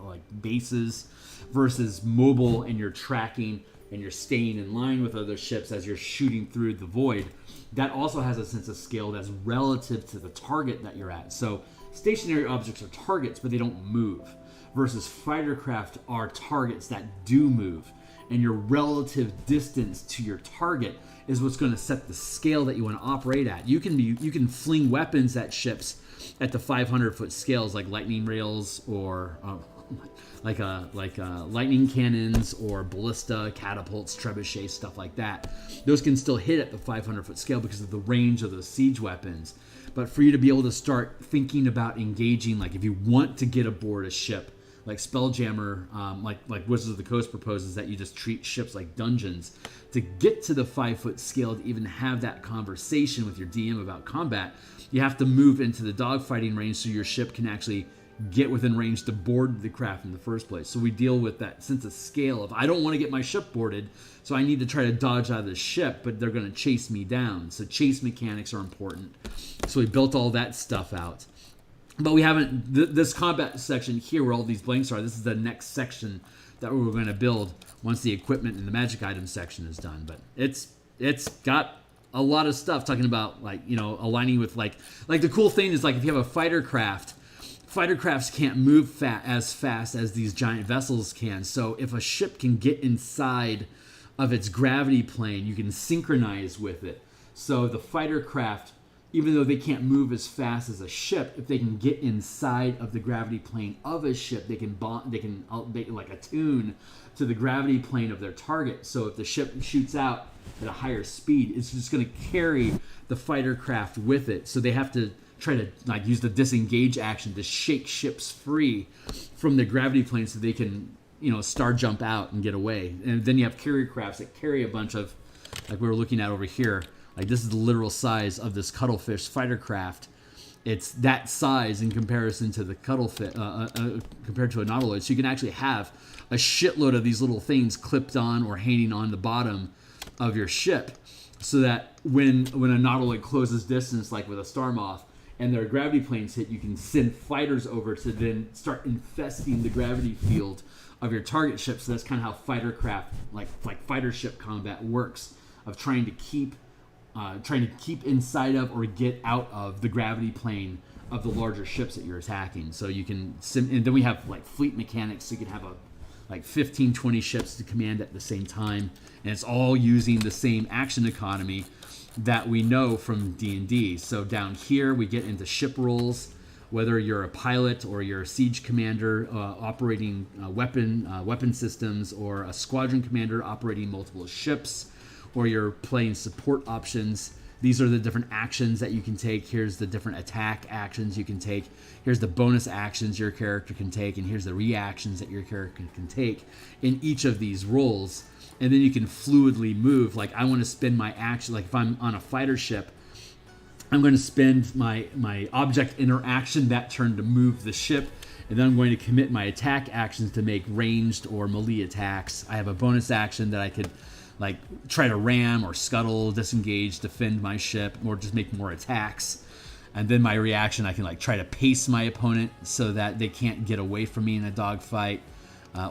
like bases, versus mobile, and you're tracking and you're staying in line with other ships as you're shooting through the void. That also has a sense of scale that's relative to the target that you're at. So stationary objects are targets, but they don't move, versus fighter craft are targets that do move. And your relative distance to your target is what's going to set the scale that you want to operate at. You can fling weapons at ships at the 500-foot scales, like lightning rails or lightning cannons or ballista, catapults, trebuchets, stuff like that. Those can still hit at the 500-foot scale because of the range of those siege weapons. But for you to be able to start thinking about engaging, like if you want to get aboard a ship, like Spelljammer, like Wizards of the Coast proposes that you just treat ships like dungeons. To get to the 5-foot scale, to even have that conversation with your DM about combat, you have to move into the dogfighting range so your ship can actually get within range to board the craft in the first place. So we deal with that sense of scale of, I don't want to get my ship boarded, so I need to try to dodge out of the ship, but they're going to chase me down. So chase mechanics are important. So we built all that stuff out. But we haven't, this combat section here where all these blanks are, this is the next section that we're going to build once the equipment and the magic item section is done. But it's got a lot of stuff talking about, like, you know, aligning with, like the cool thing is, like, if you have a fighter craft, fighter crafts can't move as fast as these giant vessels can. So if a ship can get inside of its gravity plane, you can synchronize with it. So the fighter craft, even though they can't move as fast as a ship, if they can get inside of the gravity plane of a ship, they can like attune to the gravity plane of their target. So if the ship shoots out at a higher speed, it's just going to carry the fighter craft with it. So they have to try to, like, use the disengage action to shake ships free from the gravity plane so they can, you know, star jump out and get away. And then you have carrier crafts that carry a bunch of, like we were looking at over here. Like, this is the literal size of this cuttlefish fighter craft. It's that size in comparison to the cuttlefish, compared to a nautiloid. So you can actually have a shitload of these little things clipped on or hanging on the bottom of your ship, so that when a nautiloid closes distance, like with a star moth, and their gravity planes hit, you can send fighters over to then start infesting the gravity field of your target ship. So that's kind of how fighter craft, like fighter ship combat works, of trying to keep inside of or get out of the gravity plane of the larger ships that you're attacking. So you can, and then we have, like, fleet mechanics, so you can have like 15, 20 ships to command at the same time, and it's all using the same action economy that we know from D&D. So down here we get into ship roles, whether you're a pilot or you're a siege commander operating weapon systems, or a squadron commander operating multiple ships, or you're playing support options. These are the different actions that you can take. Here's the different attack actions you can take. Here's the bonus actions your character can take, and here's the reactions that your character can take in each of these roles. And then you can fluidly move. Like, I want to spend my action, like if I'm on a fighter ship, I'm going to spend my object interaction that turn to move the ship, and then I'm going to commit my attack actions to make ranged or melee attacks. I have a bonus action that I could, like, try to ram or scuttle, disengage, defend my ship, or just make more attacks. And then my reaction, I can, like, try to pace my opponent so that they can't get away from me in a dogfight.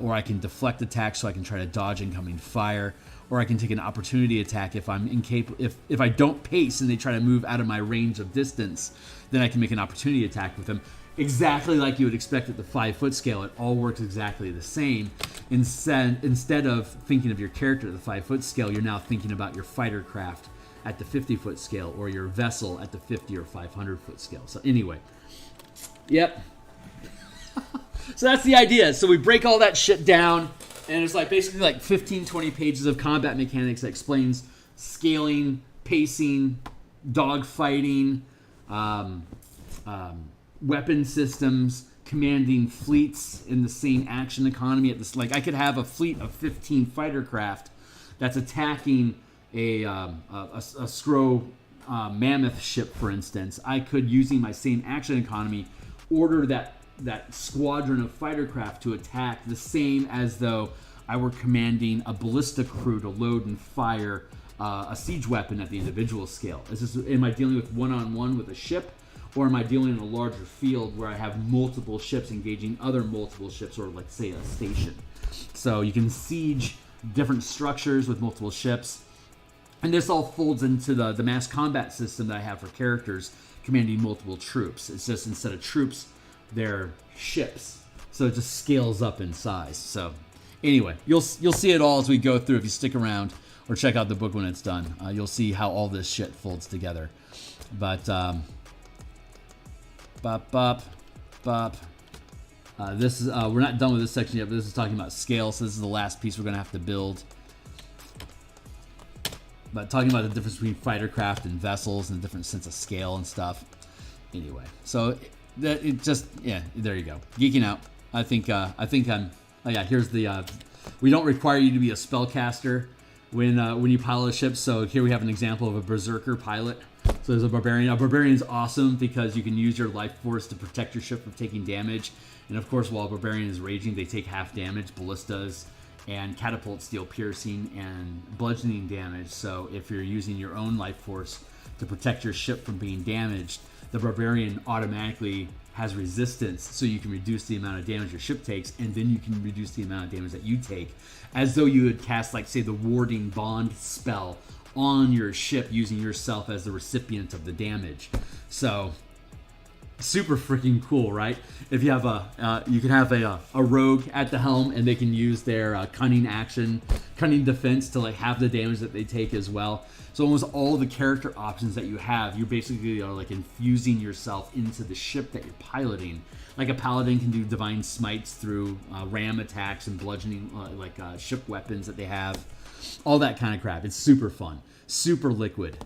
Or I can deflect attacks, so I can try to dodge incoming fire. Or I can take an opportunity attack if I'm incapable. If I don't pace and they try to move out of my range of distance, then I can make an opportunity attack with them. Exactly like you would expect at the 5-foot scale. It all works exactly the same. Instead of thinking of your character at the 5-foot scale, you're now thinking about your fighter craft at the 50-foot scale, or your vessel at the 50 or 500-foot scale. So anyway, yep. So that's the idea. So we break all that shit down, and it's like basically like 15, 20 pages of combat mechanics that explains scaling, pacing, dog fighting, weapon systems, commanding fleets in the same action economy. At this, like, I could have a fleet of 15 fighter craft that's attacking a Skro mammoth ship, for instance. I could, using my same action economy, order that squadron of fighter craft to attack the same as though I were commanding a ballista crew to load and fire a siege weapon at the individual scale. Am I dealing with one-on-one with a ship, or am I dealing in a larger field where I have multiple ships engaging other multiple ships, or, like, say, a station? So you can siege different structures with multiple ships. And this all folds into the mass combat system that I have for characters commanding multiple troops. It's just, instead of troops, they're ships. So it just scales up in size. So anyway, you'll see it all as we go through. If you stick around or check out the book when it's done, you'll see how all this shit folds together. But this is we're not done with this section yet, but this is talking about scale. So this is the last piece we're going to have to build. But talking about the difference between fighter craft and vessels and the different sense of scale and stuff. Anyway, so it just, yeah, there you go. Geeking out. I think I'm. Oh yeah, here's the. We don't require you to be a spellcaster when you pilot a ship. So here we have an example of a berserker pilot. So there's a barbarian. A barbarian is awesome because you can use your life force to protect your ship from taking damage. And of course, while a barbarian is raging, they take half damage. Ballistas and catapults deal piercing and bludgeoning damage. So if you're using your own life force to protect your ship from being damaged, the barbarian automatically has resistance, so you can reduce the amount of damage your ship takes, and then you can reduce the amount of damage that you take, as though you would cast, like, say, the Warding Bond spell on your ship using yourself as the recipient of the damage. So super freaking cool, right? If you have you can have a rogue at the helm, and they can use their cunning defense to like have the damage that they take as well. So almost all the character options that you have, you basically are like infusing yourself into the ship that you're piloting. Like a paladin can do divine smites through ram attacks and bludgeoning ship weapons that they have, all that kind of crap. It's super fun, super liquid.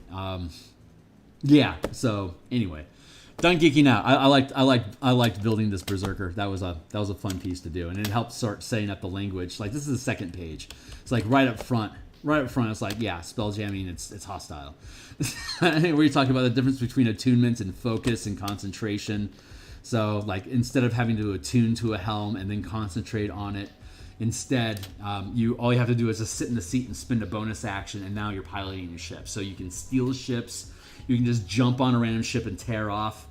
Yeah. So anyway, done geeking out. I liked building this berserker. That was a fun piece to do, and it helped start setting up the language. Like, this is the second page. It's like right up front. It's like, yeah, spell jamming. It's hostile. Where you talk about the difference between attunement and focus and concentration. So like, instead of having to attune to a helm and then concentrate on it, instead all you have to do is just sit in the seat and spend a bonus action, and now you're piloting your ship. So you can steal ships. You can just jump on a random ship and tear off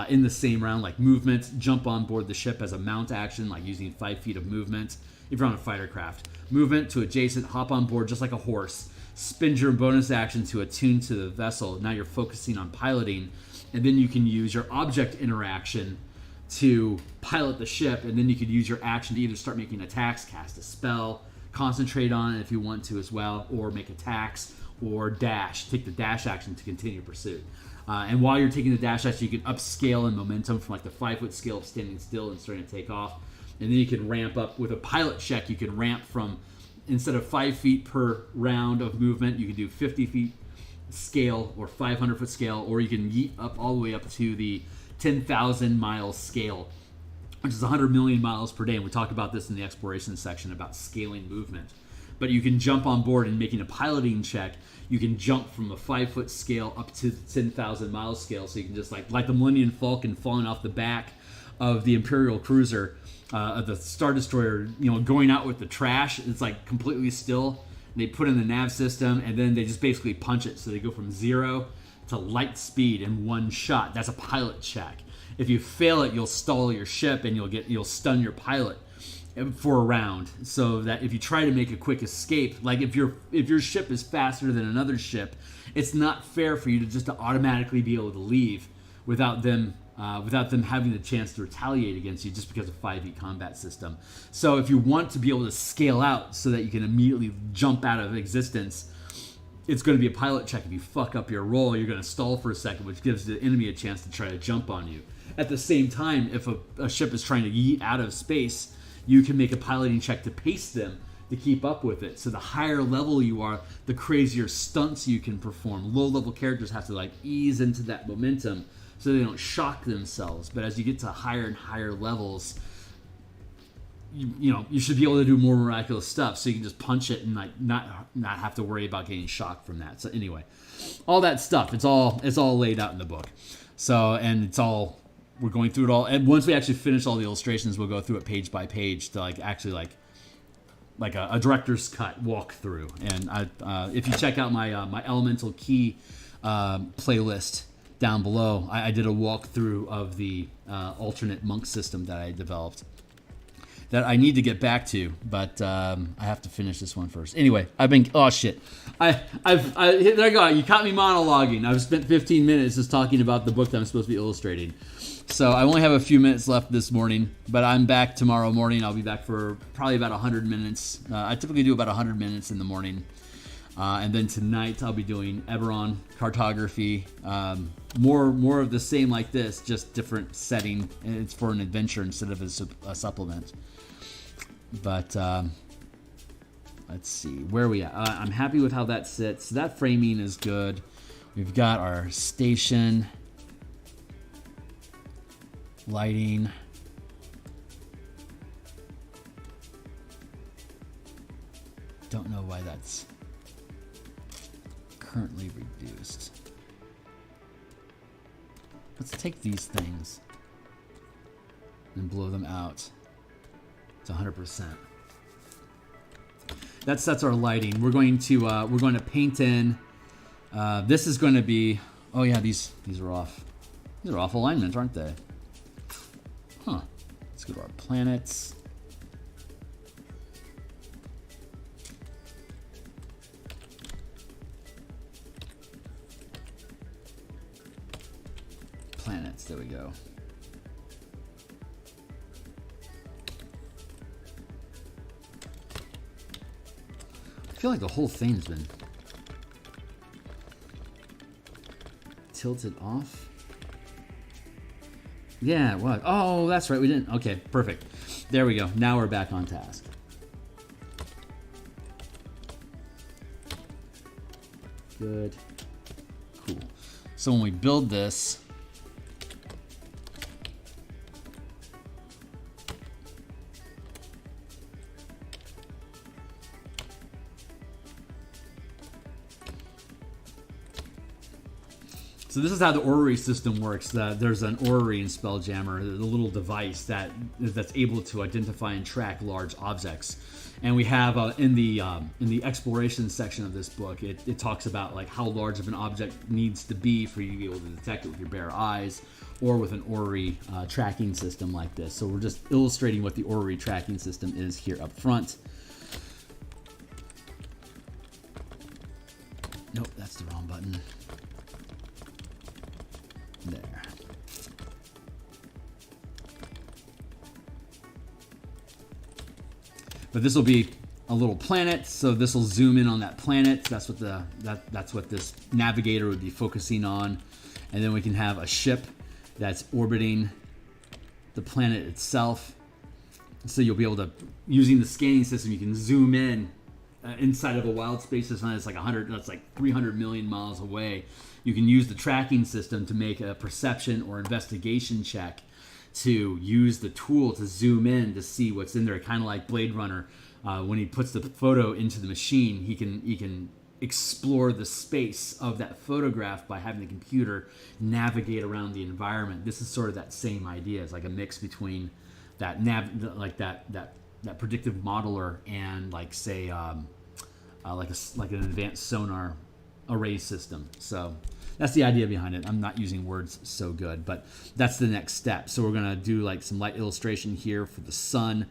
in the same round, like movement. Jump on board the ship as a mount action, like using 5 feet of movement. If you're on a fighter craft, movement to adjacent, hop on board just like a horse. Spend your bonus action to attune to the vessel. Now you're focusing on piloting, and then you can use your object interaction to pilot the ship, and then you could use your action to either start making attacks, cast a spell, concentrate on it if you want to as well, or make attacks, or dash. Take the dash action to continue pursuit. And while you're taking the dash action, you can upscale in momentum from like the 5-foot scale of standing still and starting to take off. And then you can ramp up with a pilot check. You can ramp from, instead of 5 feet per round of movement, you can do 50 feet scale or 500 foot scale, or you can yeet up all the way up to the 10,000 mile scale, which is 100 million miles per day. And we talked about this in the exploration section about scaling movement. But you can jump on board and making a piloting check. You can jump from a 5-foot scale up to the 10,000 mile scale. So you can just like the Millennium Falcon falling off the back of the Imperial cruiser, of the Star Destroyer, going out with the trash. It's like completely still. They put in the nav system, and then they just basically punch it. So they go from 0 to light speed in one shot. That's a pilot check. If you fail it, you'll stall your ship, and you'll stun your pilot for a round, so that if you try to make a quick escape, like if your ship is faster than another ship, it's not fair for you to just automatically be able to leave without them having the chance to retaliate against you just because of 5e combat system. So if you want to be able to scale out so that you can immediately jump out of existence, it's going to be a pilot check. If you fuck up your roll, you're going to stall for a second, which gives the enemy a chance to try to jump on you. At the same time, if a ship is trying to yeet out of space, you can make a piloting check to pace them to keep up with it. So the higher level you are, the crazier stunts you can perform. Low-level characters have to like ease into that momentum so they don't shock themselves. But as you get to higher and higher levels, you should be able to do more miraculous stuff. So you can just punch it and like not have to worry about getting shocked from that. So anyway, all that stuff, it's all laid out in the book. So, and it's all, we're going through it all, and once we actually finish all the illustrations, we'll go through it page by page to like actually like a director's cut walkthrough. And if you check out my my Elemental Key playlist down below, I did a walkthrough of the alternate monk system that I developed that I need to get back to, but I have to finish this one first. Anyway, oh shit, there I go. You caught me monologuing. I've spent 15 minutes just talking about the book that I'm supposed to be illustrating. So I only have a few minutes left this morning, but I'm back tomorrow morning. I'll be back for probably about 100 minutes. I typically do about 100 minutes in the morning. And then tonight I'll be doing Eberron cartography. More of the same like this, just different setting. It's for an adventure instead of a supplement. But let's see, where are we at? I'm happy with how that sits. That framing is good. We've got our station. Lighting. Don't know why that's currently reduced. Let's take these things and blow them out to 100%. That's our lighting. We're going to paint in. This is going to be. Oh yeah, these are off. These are off alignments, aren't they? Let's go to our planets. Planets, there we go. I feel like the whole thing's been tilted off. Yeah, what? Oh, that's right, we didn't. Okay, perfect. There we go. Now we're back on task. Good. Cool. So when we build this, so this is how the orrery system works. There's an orrery in Spelljammer, the little device that's able to identify and track large objects. And we have in the exploration section of this book, it talks about like how large of an object needs to be for you to be able to detect it with your bare eyes, or with an orrery tracking system like this. So we're just illustrating what the orrery tracking system is here up front. Nope, that's the wrong button. There. But this will be a little planet, so this will zoom in on that planet. That's what that's what this navigator would be focusing on, and then we can have a ship that's orbiting the planet itself. So you'll be able to, using the scanning system, you can zoom in inside of a wild space that's like 100, that's like 300 million miles away. You can use the tracking system to make a perception or investigation check to use the tool to zoom in to see what's in there. Kind of like Blade Runner, when he puts the photo into the machine, he can explore the space of that photograph by having the computer navigate around the environment. This is sort of that same idea. It's like a mix between that that predictive modeler and like say like an advanced sonar array system. So that's the idea behind it. I'm not using words so good, but that's the next step. So we're gonna do like some light illustration here for the sun,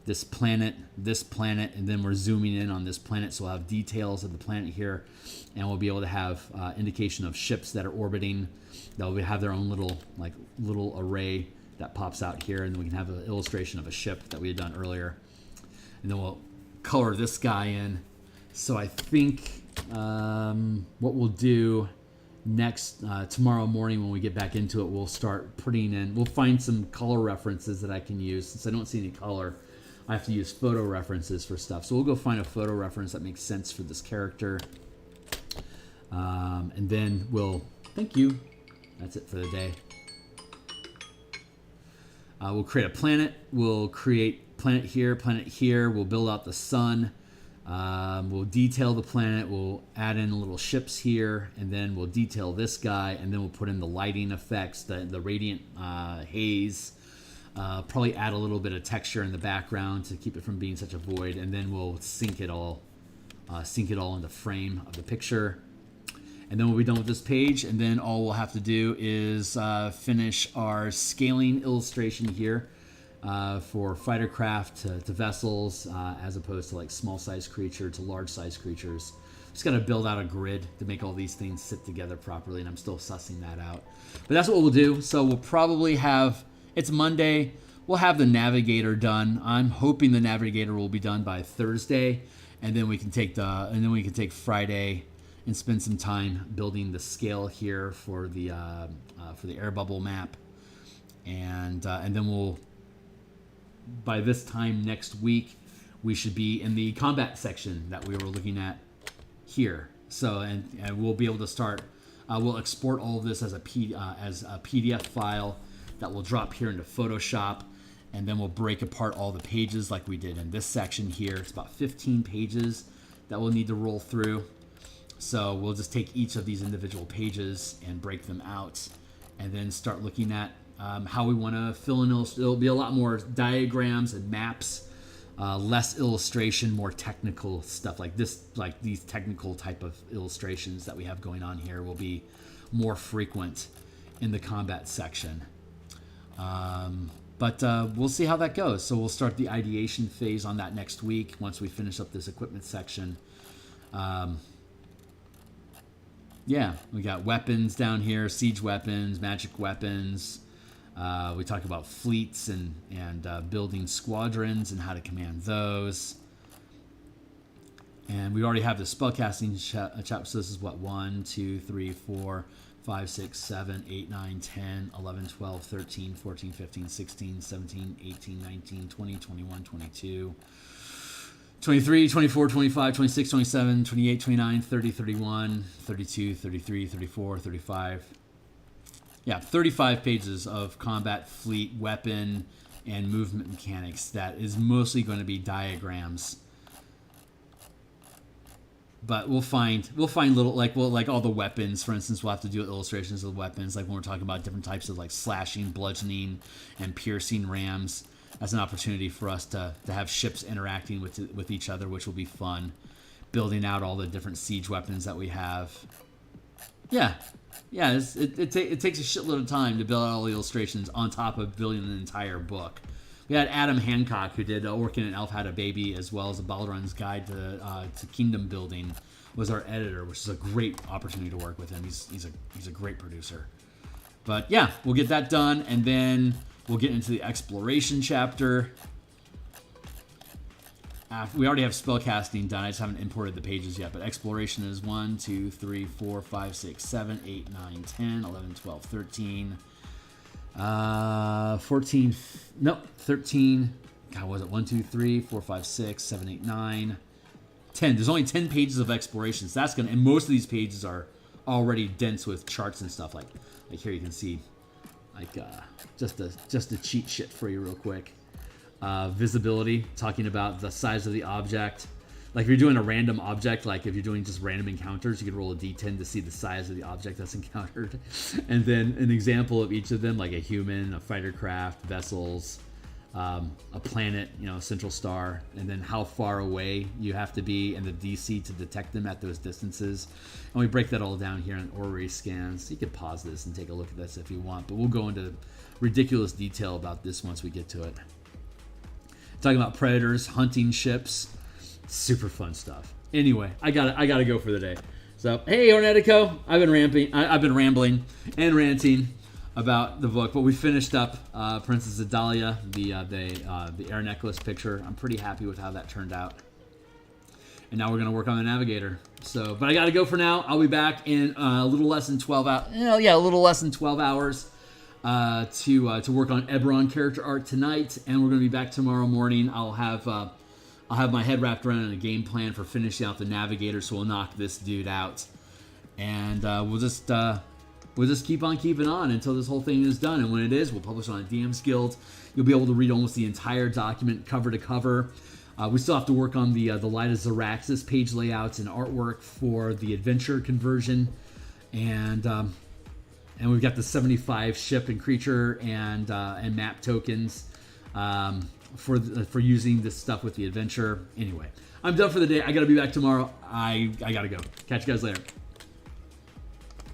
this planet, and then we're zooming in on this planet. So we'll have details of the planet here, and we'll be able to have indication of ships that are orbiting. They'll have their own little array that pops out here, and then we can have an illustration of a ship that we had done earlier. And then we'll color this guy in. So I think what we'll do next, tomorrow morning when we get back into it, we'll start putting in, we'll find some color references that I can use. Since I don't see any color, I have to use photo references for stuff. So we'll go find a photo reference that makes sense for this character. And then we'll, thank you. That's it for the day. We'll create a planet. We'll create planet here, planet here. We'll build out the sun. We'll detail the planet. We'll add in little ships here, and then we'll detail this guy, and then we'll put in the lighting effects, the radiant haze. Probably add a little bit of texture in the background to keep it from being such a void, and then we'll sync it all in the frame of the picture. And then we'll be done with this page, and then all we'll have to do is finish our scaling illustration here for fighter craft to vessels, as opposed to like small size creature to large size creatures. Just got to build out a grid to make all these things sit together properly, and I'm still sussing that out. But that's what we'll do. So we'll probably have, it's Monday, we'll have the navigator done. I'm hoping the navigator will be done by Thursday, and then we can take Friday and spend some time building the scale here for the air bubble map, and then we'll, by this time next week, we should be in the combat section that we were looking at here. So and we'll be able to start. We'll export all of this as a PDF file that will drop here into Photoshop, and then we'll break apart all the pages like we did in this section here. It's about 15 pages that we'll need to roll through. So we'll just take each of these individual pages and break them out, and then start looking at how we want to fill in. It'll be a lot more diagrams and maps, less illustration, more technical stuff like this. Like these technical type of illustrations that we have going on here will be more frequent in the combat section. But But we'll see how that goes. So we'll start the ideation phase on that next week once we finish up this equipment section. Yeah, we got weapons down here, siege weapons, magic weapons. We talk about fleets and building squadrons and how to command those. And we already have the spellcasting chapter. So this is what, 1, 2, 3, 4, 5, 6, 7, 8, 9, 10, 11, 12, 13, 14, 15, 16, 17, 18, 19, 20, 21, 22, 23, 24, 25, 26, 27, 28, 29, 30, 31, 32, 33, 34, 35. Yeah, 35 pages of combat, fleet, weapon, and movement mechanics. That is mostly going to be diagrams. But we'll find little, like all the weapons, for instance, we'll have to do illustrations of the weapons, like when we're talking about different types of like slashing, bludgeoning, and piercing rams. That's an opportunity for us to have ships interacting with each other, which will be fun. Building out all the different siege weapons that we have. Yeah, it takes a shitload of time to build out all the illustrations on top of building an entire book. We had Adam Hancock, who did Orkin and Elf Had a Baby, as well as the Balduran's Guide to Kingdom Building, was our editor, which is a great opportunity to work with him. He's a great producer. But yeah, we'll get that done, and then we'll get into the exploration chapter. We already have spellcasting done. I just haven't imported the pages yet. But exploration is 1, 2, 3, 4, 5, 6, 7, 8, 9, 10, 11, 12, 13. 14, no, 13. God, was it 1, 2, 3, 4, 5, 6, 7, 8, 9, 10. There's only 10 pages of explorations. That's gonna, and most of these pages are already dense with charts and stuff. Like here you can see, like just a cheat sheet for you real quick. Visibility, talking about the size of the object. Like if you're doing a random object, like if you're doing just random encounters, you can roll a d10 to see the size of the object that's encountered. And then an example of each of them, like a human, a fighter craft, vessels, a planet, central star, and then how far away you have to be and the DC to detect them at those distances. And we break that all down here in orrery scans. You could pause this and take a look at this if you want, but we'll go into ridiculous detail about this once we get to it. Talking about predators, hunting ships. Super fun stuff. Anyway, I gotta go for the day. So, hey, Ornetico, I've been rambling and ranting about the book, but we finished up Princess Adalia, the air necklace picture. I'm pretty happy with how that turned out. And now we're gonna work on the navigator. So, but I gotta go for now. I'll be back in a little less than 12 hours. A little less than 12 hours to work on Eberron character art tonight, and we're gonna be back tomorrow morning. I'll have my head wrapped around a game plan for finishing out the navigator, so we'll knock this dude out, and we'll just keep on keeping on until this whole thing is done. And when it is, we'll publish it on DMsGuild. You'll be able to read almost the entire document cover to cover. We still have to work on the Light of Zaraxis page layouts and artwork for the adventure conversion, and we've got the 75 ship and creature and map tokens. For using this stuff with the adventure. Anyway, I'm done for the day. I gotta be back tomorrow. I gotta go. Catch you guys later.